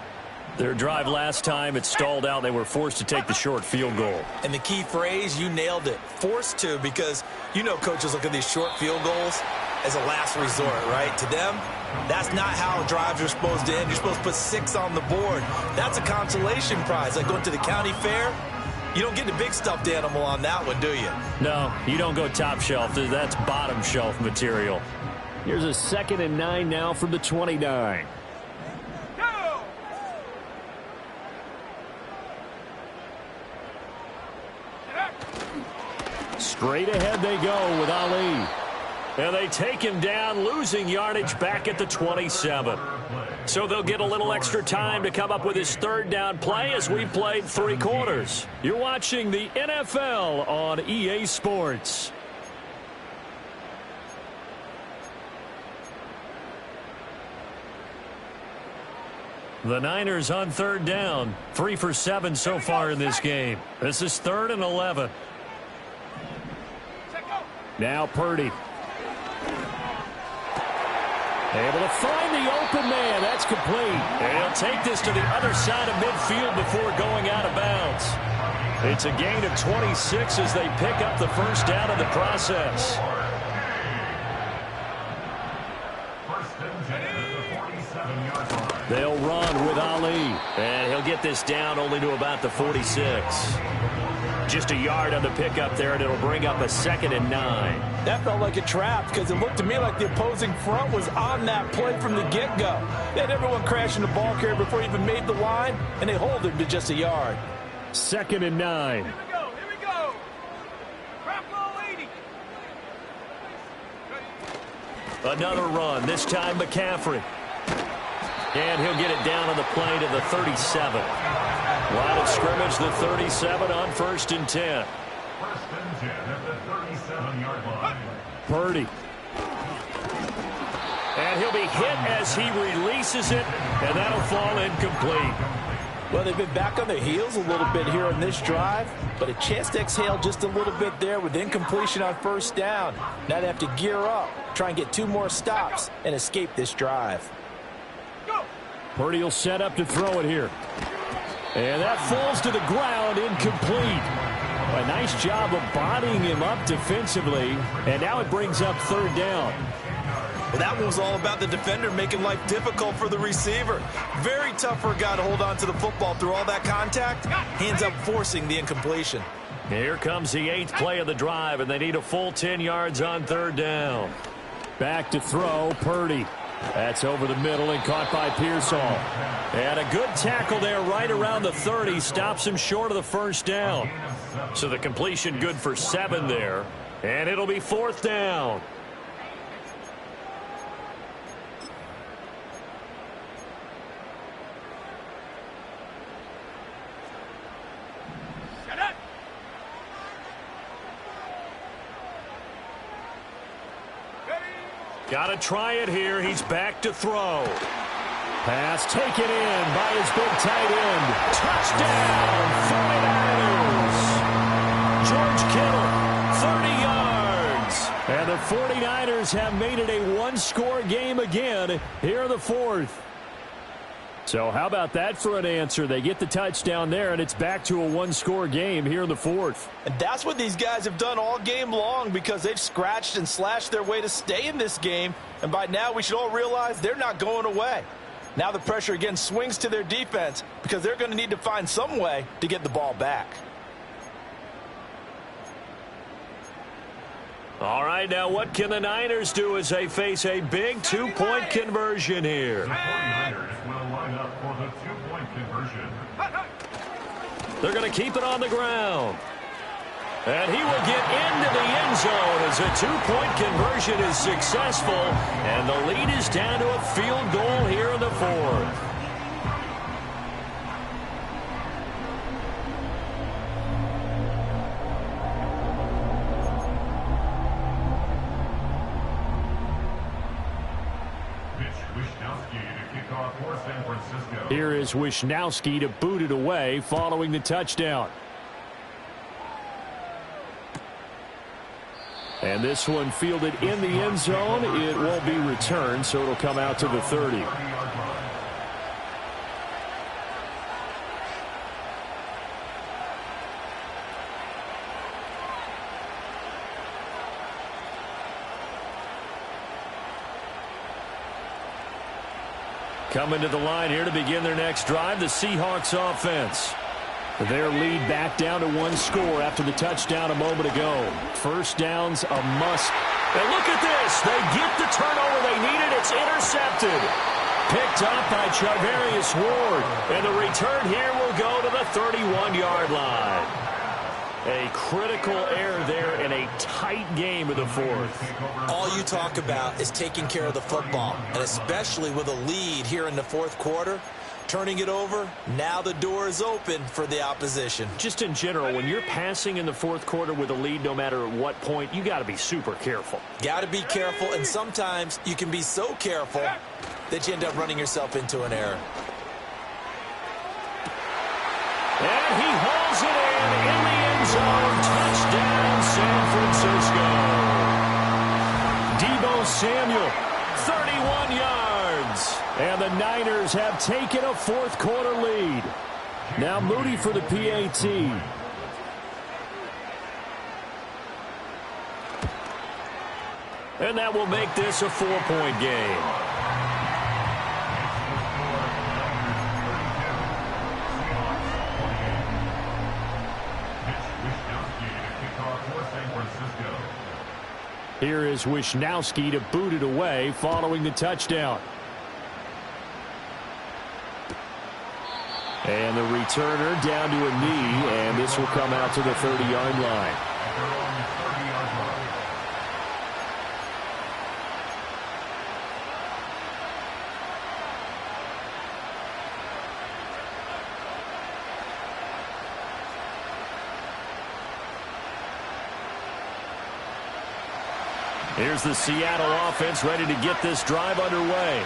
Speaker 1: Their drive last time, it stalled out. They were forced to take the short field goal.
Speaker 7: And the key phrase, you nailed it. Forced to, because you know coaches look at these short field goals as a last resort, right? To them, that's not how drives are supposed to end. You're supposed to put 6 on the board. That's a consolation prize. Like going to the county fair, you don't get the big stuffed animal on that one, do you?
Speaker 1: No, you don't go top shelf. That's bottom shelf material.
Speaker 6: Here's a 2nd and 9 now from the 29. Straight ahead they go with Ali.
Speaker 1: And they take him down, losing yardage back at the 27. So they'll get a little extra time to come up with his 3rd down play as we played 3 quarters. You're watching the NFL on EA Sports. The Niners on 3rd down. 3 for 7 so far in this game. This is 3rd and 11.
Speaker 6: Now Purdy. Able to find the open man. That's complete.
Speaker 1: And he'll take this to the other side of midfield before going out of bounds. It's a gain of 26 as they pick up the first down in the process. They'll run with Ali. And he'll get this down only to about the 46. Just a yard on the pickup there, and it'll bring up a 2nd and 9.
Speaker 4: That felt like a trap because it looked to me like the opposing front was on that play from the get-go. They had everyone crashing the ball carrier before he even made the line, and they hold him to just a yard.
Speaker 6: 2nd and 9.
Speaker 3: Here we go, here we go. Crap ball 80.
Speaker 1: Another run, this time McCaffrey. And he'll get it down on the play to the 37. Line of scrimmage, the 37 on 1st and 10.
Speaker 5: 1st and 10 at the 37-yard line.
Speaker 6: Purdy.
Speaker 1: And he'll be hit as he releases it, and that'll fall incomplete.
Speaker 4: Well, they've been back on their heels a little bit here on this drive, but a chance to exhale just a little bit there with incompletion on 1st down. Now they have to gear up, try and get 2 more stops, and escape this drive.
Speaker 6: Purdy will set up to throw it here. And that falls to the ground, incomplete. A nice job of bodying him up defensively, and now it brings up 3rd down.
Speaker 7: Well, that one was all about the defender making life difficult for the receiver. Very tough for a guy to hold on to the football through all that contact. Hands up forcing the incompletion.
Speaker 1: Here comes the 8th play of the drive, and they need a full 10 yards on 3rd down.
Speaker 6: Back to throw, Purdy. That's over the middle and caught by Pearsall.
Speaker 1: And a good tackle there right around the 30. Stops him short of the 1st down. So the completion good for 7 there. And it'll be 4th down. Got to try it here. He's back to throw.
Speaker 6: Pass taken in by his big tight end.
Speaker 1: Touchdown, 49ers. George Kittle, 30 yards.
Speaker 6: And the 49ers have made it a 1-score game again here in the 4th. So how about that for an answer? They get the touchdown there, and it's back to a 1-score game here in the 4th.
Speaker 4: And that's what these guys have done all game long because they've scratched and slashed their way to stay in this game. And by now, we should all realize they're not going away. Now the pressure again swings to their defense because they're going to need to find some way to get the ball back.
Speaker 1: All right, now what can the Niners do as they face a big 2-point conversion here?
Speaker 5: The 49ers will line up for the 2-point conversion.
Speaker 1: They're going to keep it on the ground. And he will get into the end zone as a 2-point conversion is successful. And the lead is down to a field goal here in the 4th.
Speaker 6: Here is Wishnowski to boot it away following the touchdown. And this one fielded in the end zone. It won't be returned, so it'll come out to the 30.
Speaker 1: Coming to the line here to begin their next drive, the Seahawks offense.
Speaker 6: Their lead back down to 1 score after the touchdown a moment ago. 1st down's a must.
Speaker 1: And look at this. They get the turnover they needed. It's intercepted. Picked up by Charvarius Ward. And the return here will go to the 31-yard line. A critical error there in a tight game of the 4th.
Speaker 7: All you talk about is taking care of the football, and especially with a lead here in the 4th quarter, turning it over, now the door is open for the opposition.
Speaker 1: Just in general, when you're passing in the 4th quarter with a lead, no matter at what point, you got to be super careful.
Speaker 7: Got to be careful, and sometimes you can be so careful that you end up running yourself into an error.
Speaker 1: And he hauls it in the end zone. Touchdown, San Francisco. Deebo Samuel, 31 yards.
Speaker 6: And the Niners have taken a fourth-quarter lead. Now Moody for the PAT.
Speaker 1: And that will make this a 4-point game.
Speaker 6: Here is Wishnowski to boot it away following the touchdown. And the returner down to a knee, and this will come out to the 30-yard line.
Speaker 1: Here's the Seattle offense ready to get this drive underway.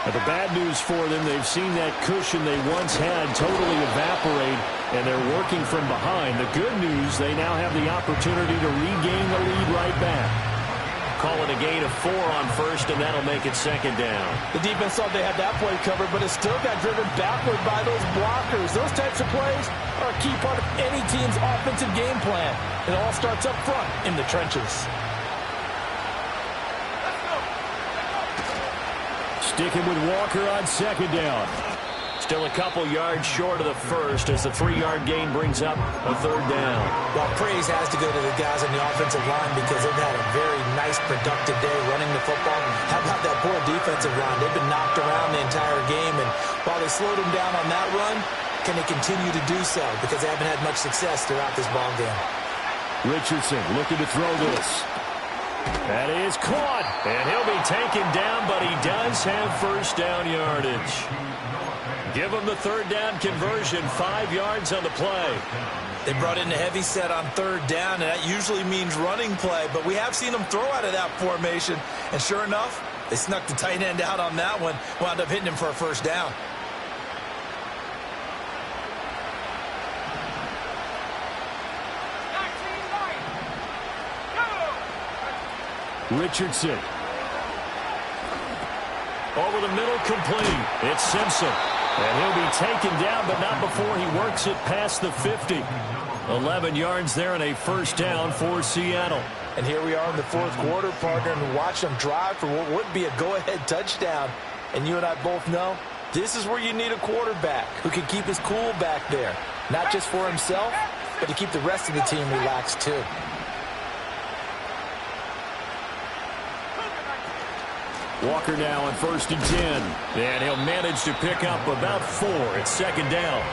Speaker 6: But the bad news for them, they've seen that cushion they once had totally evaporate, and they're working from behind. The good news, they now have the opportunity to regain the lead right back.
Speaker 1: Call it a gain of 4 on first, and that'll make it second down.
Speaker 4: The defense thought they had that play covered, but it still got driven backward by those blockers. Those types of plays are a key part of any team's offensive game plan. It all starts up front in the trenches.
Speaker 6: Sticking with Walker on second down.
Speaker 1: Still a couple yards short of the first as the 3-yard gain brings up a third down.
Speaker 2: Well, praise has to go to the guys on the offensive line because they've had a very nice, productive day running the football. How about that poor defensive line? They've been knocked around the entire game, and while they slowed them down on that run, can they continue to do so? Because they haven't had much success throughout this ball game.
Speaker 6: Richardson looking to throw this. That is caught.
Speaker 1: And he'll be taken down, but he does have first down yardage. Give him the third down conversion, 5 yards on the play.
Speaker 7: They brought in a heavy set on third down, and that usually means running play, but we have seen them throw out of that formation, and sure enough, they snuck the tight end out on that one, wound up hitting him for a first down.
Speaker 6: Richardson.
Speaker 1: Over the middle, complete. It's Simpson. And he'll be taken down, but not before he works it past the 50. 11 yards there and a first down for Seattle.
Speaker 4: And here we are in the fourth quarter, partner, and watch them drive for what would be a go-ahead touchdown. And you and I both know this is where you need a quarterback who can keep his cool back there. Not just for himself, but to keep the rest of the team relaxed too.
Speaker 6: Walker now on 1st and 10.
Speaker 1: And he'll manage to pick up about 4. It's second down.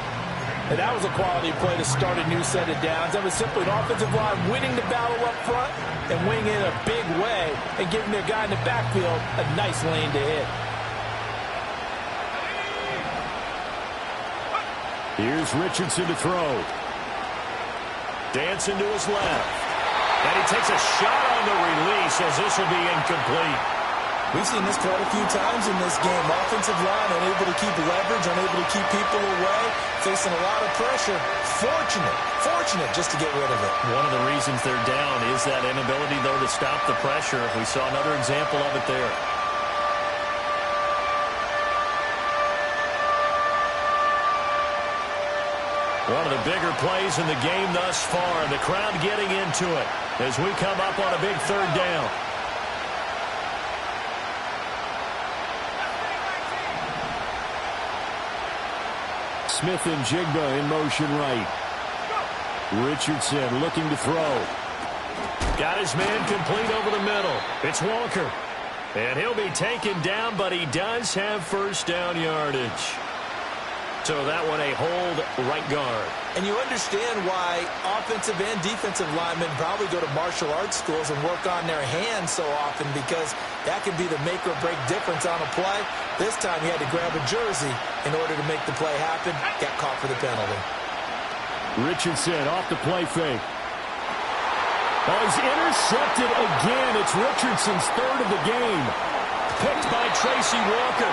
Speaker 4: And that was a quality play to start a new set of downs. That was simply an offensive line winning the battle up front and winning it in a big way and giving their guy in the backfield a nice lane to hit.
Speaker 6: Here's Richardson to throw.
Speaker 1: Dancing to his left. And he takes a shot on the release as this will be incomplete.
Speaker 7: We've seen this quite a few times in this game. Offensive line unable to keep leverage, unable to keep people away, facing a lot of pressure. Fortunate just to get rid of it.
Speaker 1: One of the reasons they're down is that inability, though, to stop the pressure. We saw another example of it there. One of the bigger plays in the game thus far. The crowd getting into it as we come up on a big third down.
Speaker 6: Smith and Jigba in motion right. Richardson looking to throw.
Speaker 1: Got his man complete over the middle. It's Walker. And he'll be taken down, but he does have first down yardage. So that one a hold right guard.
Speaker 7: And you understand why offensive and defensive linemen probably go to martial arts schools and work on their hands so often, because that can be the make or break difference on a play. This time he had to grab a jersey in order to make the play happen. Got caught for the penalty.
Speaker 6: Richardson off the play fake. Oh, he's intercepted again. It's Richardson's third of the game.
Speaker 1: Picked by Tracy Walker.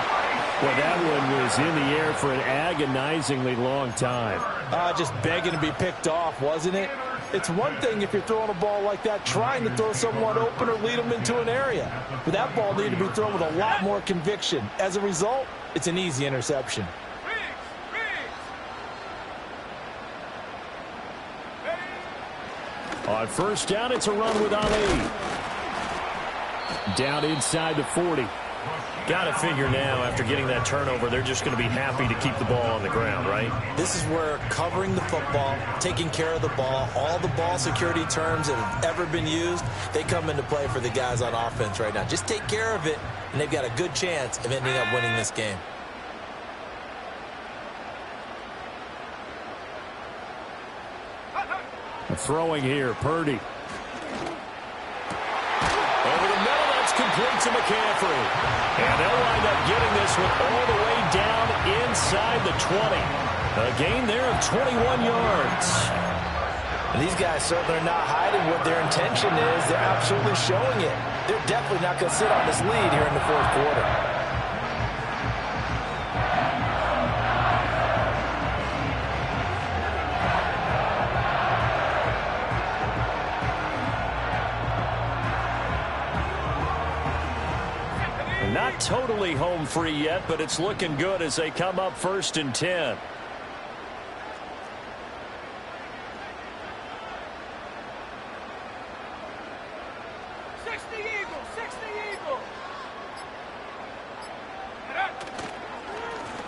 Speaker 6: Well, that one was in the air for an agonizingly long time.
Speaker 4: Just begging to be picked off, wasn't it? It's one thing if you're throwing a ball like that, trying to throw someone open or lead them into an area. But that ball needed to be thrown with a lot more conviction. As a result, it's an easy interception.
Speaker 6: On first down, it's a run with Ali. Down inside the 40.
Speaker 1: Got to figure now, after getting that turnover, they're just going to be happy to keep the ball on the ground, right?
Speaker 7: This is where covering the football, taking care of the ball, all the ball security terms that have ever been used, they come into play for the guys on offense right now. Just take care of it, and they've got a good chance of ending up winning this game.
Speaker 6: Throwing here, Purdy.
Speaker 1: Over the middle, that's complete to McCaffrey. And they'll wind up getting this one all the way down inside the 20. A gain there of 21 yards.
Speaker 4: And these guys certainly are not hiding what their intention is. They're absolutely showing it. They're definitely not going to sit on this lead here in the fourth quarter.
Speaker 1: Not totally home free yet, but it's looking good as they come up 1st and 10.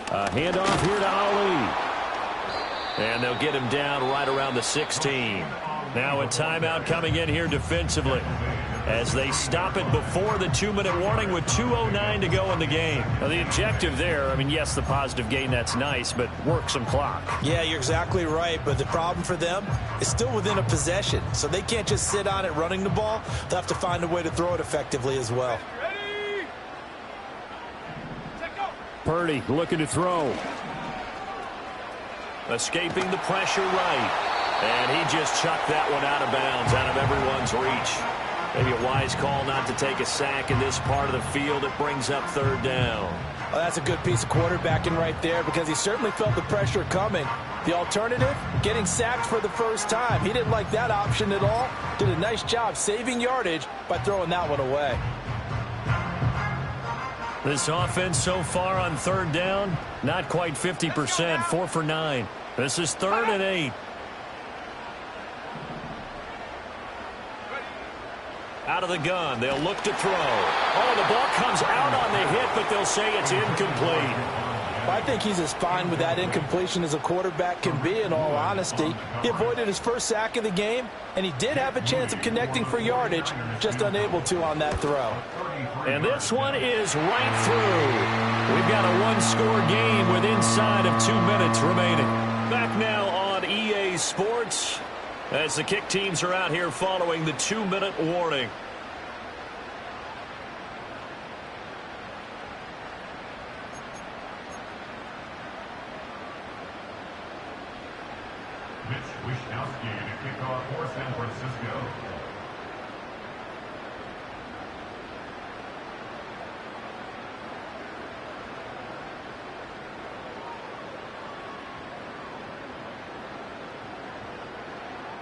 Speaker 6: A handoff here to Ali.
Speaker 1: And they'll get him down right around the 16. Now a timeout coming in here defensively as they stop it before the 2-minute warning with 2:09 to go in the game.
Speaker 6: Now the objective there, I mean, yes, the positive gain, that's nice, but work some clock.
Speaker 7: Yeah, you're exactly right, but the problem for them is still within a possession, so they can't just sit on it running the ball. They'll have to find a way to throw it effectively as well.
Speaker 6: Purdy looking to throw.
Speaker 1: Escaping the pressure right. And he just chucked that one out of bounds, out of everyone's reach. Maybe a wise call not to take a sack in this part of the field. It brings up 3rd down.
Speaker 4: Well, that's a good piece of quarterbacking right there because he certainly felt the pressure coming. The alternative, getting sacked for the first time. He didn't like that option at all. Did a nice job saving yardage by throwing that one away.
Speaker 1: This offense so far on 3rd down, not quite 50%, 4 for 9. This is 3rd and 8. Out of the gun, they'll look to throw. Oh, the ball comes out on the hit, but they'll say it's incomplete.
Speaker 4: I think he's as fine with that incompletion as a quarterback can be, in all honesty. He avoided his first sack of the game, and he did have a chance of connecting for yardage, just unable to on that throw.
Speaker 1: And this one is right through. We've got a one-score game with inside of 2 minutes remaining. Back now on EA Sports as the kick teams are out here following the 2-minute warning.
Speaker 5: Mitch Wishnowsky to kick off for San Francisco.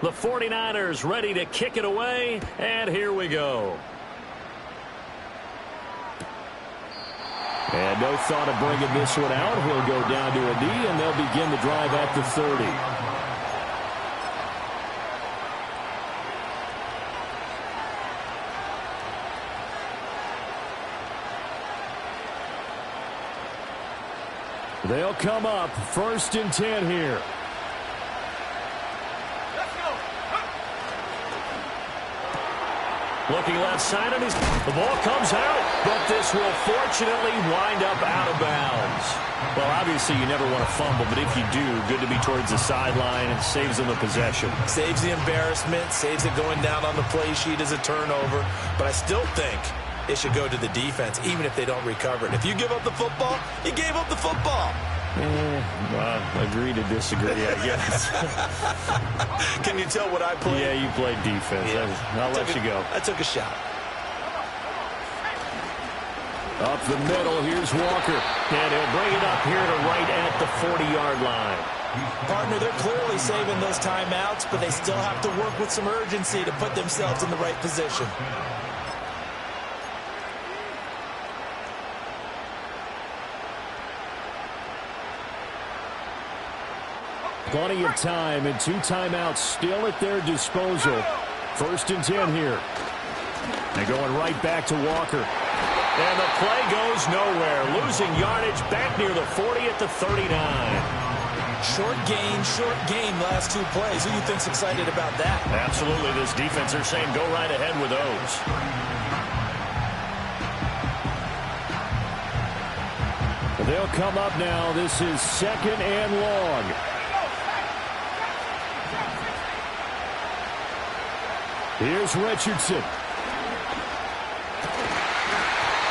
Speaker 1: The 49ers ready to kick it away, and here we go.
Speaker 6: And no thought of bringing this one out. He'll go down to a knee, and they'll begin the drive at the 30. They'll come up 1st and 10 here.
Speaker 1: Looking left side, and the ball comes out, but this will fortunately wind up out of bounds.
Speaker 6: Well, obviously you never want to fumble, but if you do, good to be towards the sideline and saves them a possession.
Speaker 7: Saves the embarrassment, saves it going down on the play sheet as a turnover, but I still think it should go to the defense, even if they don't recover it. If you give up the football, you gave up the football.
Speaker 6: Agree to disagree, I guess.
Speaker 7: Can you tell what I played?
Speaker 6: Yeah, you played defense.
Speaker 7: Yeah.
Speaker 6: I'll let you go.
Speaker 7: I took a shot.
Speaker 6: Up the middle, here's Walker.
Speaker 1: And he'll bring it up here to right at the 40-yard line.
Speaker 2: Partner, they're clearly saving those timeouts, but they still have to work with some urgency to put themselves in the right position.
Speaker 6: Plenty of time and 2 timeouts still at their disposal. 1st and 10 here. They're going right back to Walker.
Speaker 1: And the play goes nowhere. Losing yardage back near the 40 at the 39.
Speaker 2: Short gain last 2 plays. Who do you think's excited about that?
Speaker 1: Absolutely. This defense, they're saying go right ahead with those.
Speaker 6: They'll come up now. This is 2nd and long. Here's Richardson.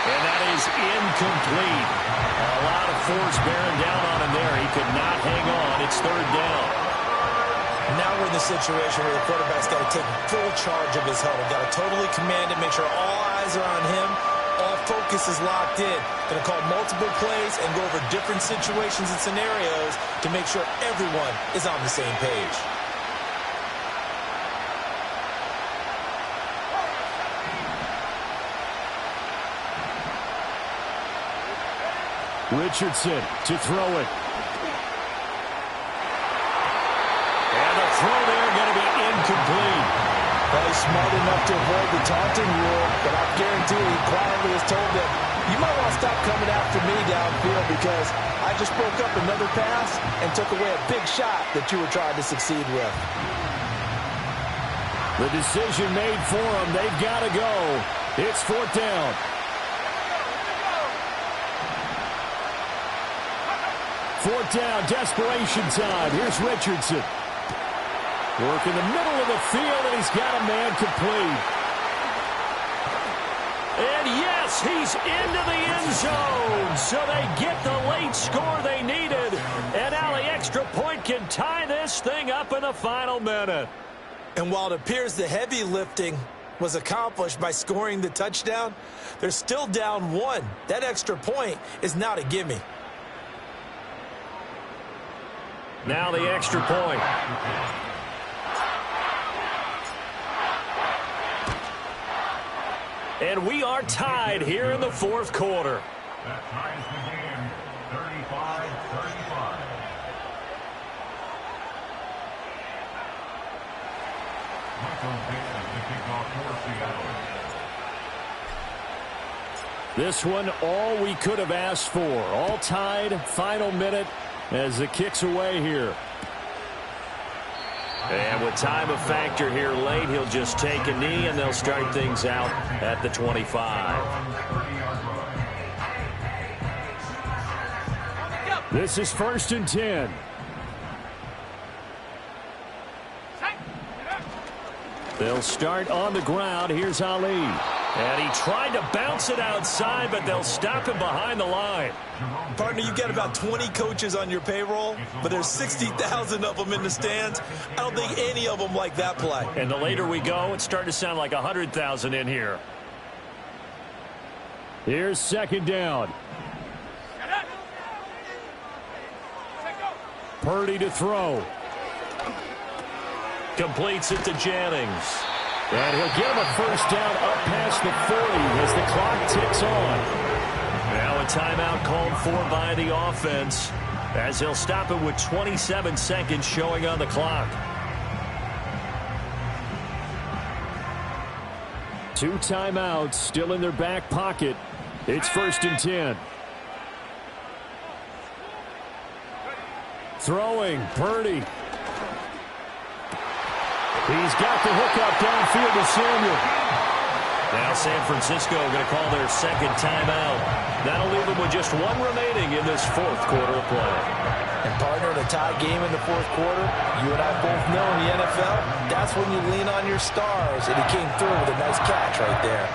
Speaker 1: And that is incomplete. A lot of force bearing down on him there. He could not hang on. It's 3rd down.
Speaker 2: Now we're in the situation where the quarterback's got to take full charge of his huddle. Got to totally command it, make sure all eyes are on him. All focus is locked in. Going to call multiple plays and go over different situations and scenarios to make sure everyone is on the same page.
Speaker 6: Richardson to throw it.
Speaker 1: And the throw there going to be incomplete.
Speaker 4: Well, he's smart enough to avoid the taunting rule, but I guarantee he quietly has told them, you might want to stop coming after me downfield because I just broke up another pass and took away a big shot that you were trying to succeed with.
Speaker 6: The decision made for them. They've got to go. It's 4th down. Fourth down, desperation time. Here's Richardson. Work in the middle of the field, and he's got a man complete.
Speaker 1: And yes, he's into the end zone. So they get the late score they needed. And now the extra point can tie this thing up in the final minute.
Speaker 2: And while it appears the heavy lifting was accomplished by scoring the touchdown, they're still down 1. That extra point is not a gimme.
Speaker 1: Now the extra point. And we are tied here in the 4th quarter.
Speaker 5: That ties the game, 35-35. Michael Dixon to kick off for Seattle.
Speaker 6: This one, all we could have asked for. All tied, final minute as the kick's away here.
Speaker 1: And with time a factor here late, he'll just take a knee, and they'll start things out at the 25.
Speaker 6: This is 1st and 10. They'll start on the ground. Here's Ali.
Speaker 1: And he tried to bounce it outside, but they'll stop him behind the line.
Speaker 7: Partner, you've got about 20 coaches on your payroll, but there's 60,000 of them in the stands. I don't think any of them like that play.
Speaker 1: And the later we go, it's starting to sound like 100,000 in here.
Speaker 6: Here's 2nd down. Purdy to throw.
Speaker 1: Completes it to Jennings.
Speaker 6: And he'll get him a 1st down up past the 40 as the clock ticks on.
Speaker 1: Now a timeout called for by the offense as he'll stop it with 27 seconds showing on the clock.
Speaker 6: 2 timeouts still in their back pocket. It's 1st and 10. Throwing, Purdy. He's got the hookup downfield to Samuel.
Speaker 1: Now San Francisco going to call their 2nd timeout. That'll leave them with just 1 remaining in this 4th quarter of play.
Speaker 4: And partner, in a tie game in the 4th quarter, you and I both know in the NFL, that's when you lean on your stars. And he came through with a nice catch right there.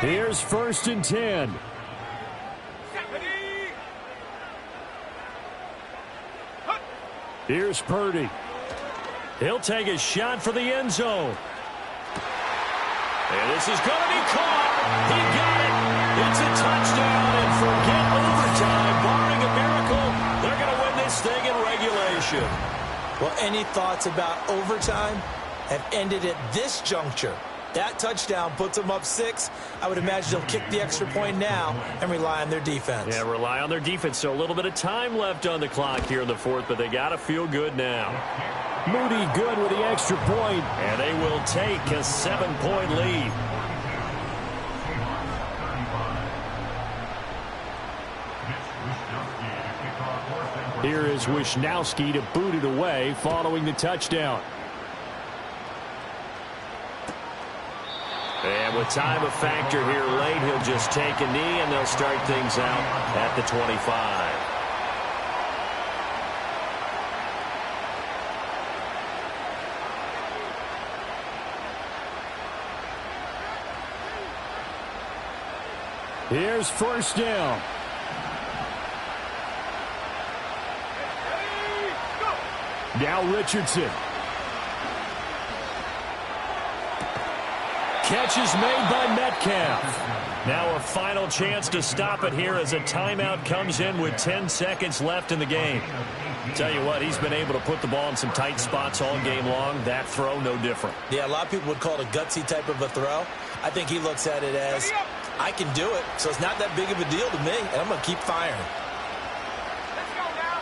Speaker 6: Here's 1st and 10. Here's Purdy.
Speaker 1: He'll take a shot for the end zone. And this is going to be caught. He got it. It's a touchdown, and forget overtime. Barring a miracle, they're going to win this thing in regulation.
Speaker 2: Well, any thoughts about overtime have ended at this juncture. That touchdown puts them up 6. I would imagine they'll kick the extra point now and rely on their defense.
Speaker 1: Yeah, rely on their defense. So a little bit of time left on the clock here in the fourth, but they got to feel good now.
Speaker 6: Moody good with the extra point.
Speaker 1: And they will take a 7-point lead.
Speaker 6: Here is Wisnowski to boot it away following the touchdown.
Speaker 1: And with time a factor here late, he'll just take a knee, and they'll start things out at the 25.
Speaker 6: Here's first down. Now Richardson.
Speaker 1: Catch is made by Metcalf. Now a final chance to stop it here as a timeout comes in with 10 seconds left in the game. Tell you what, he's been able to put the ball in some tight spots all game long. That throw, no different.
Speaker 2: Yeah, a lot of people would call it a gutsy type of a throw. I think he looks at it as, I can do it, so it's not that big of a deal to me, and I'm going to keep firing.
Speaker 3: Let's go now.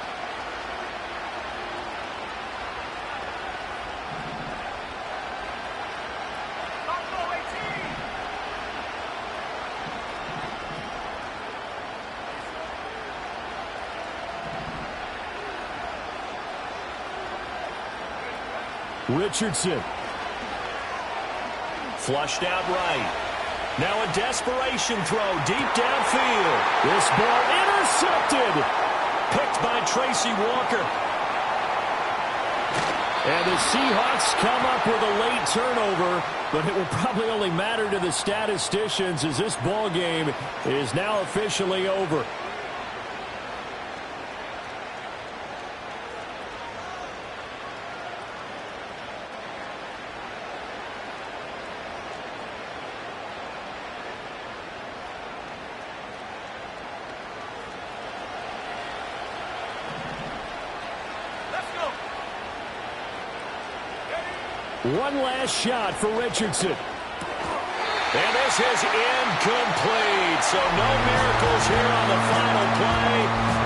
Speaker 3: Buffalo 18.
Speaker 6: Richardson.
Speaker 1: Flushed out right. Now a desperation throw deep downfield.
Speaker 6: This ball intercepted.
Speaker 1: Picked by Tracy Walker.
Speaker 6: And the Seahawks come up with a late turnover, but it will probably only matter to the statisticians as this ball game is now officially over. One last shot for Richardson.
Speaker 1: And this is incomplete. So no miracles here on the final play.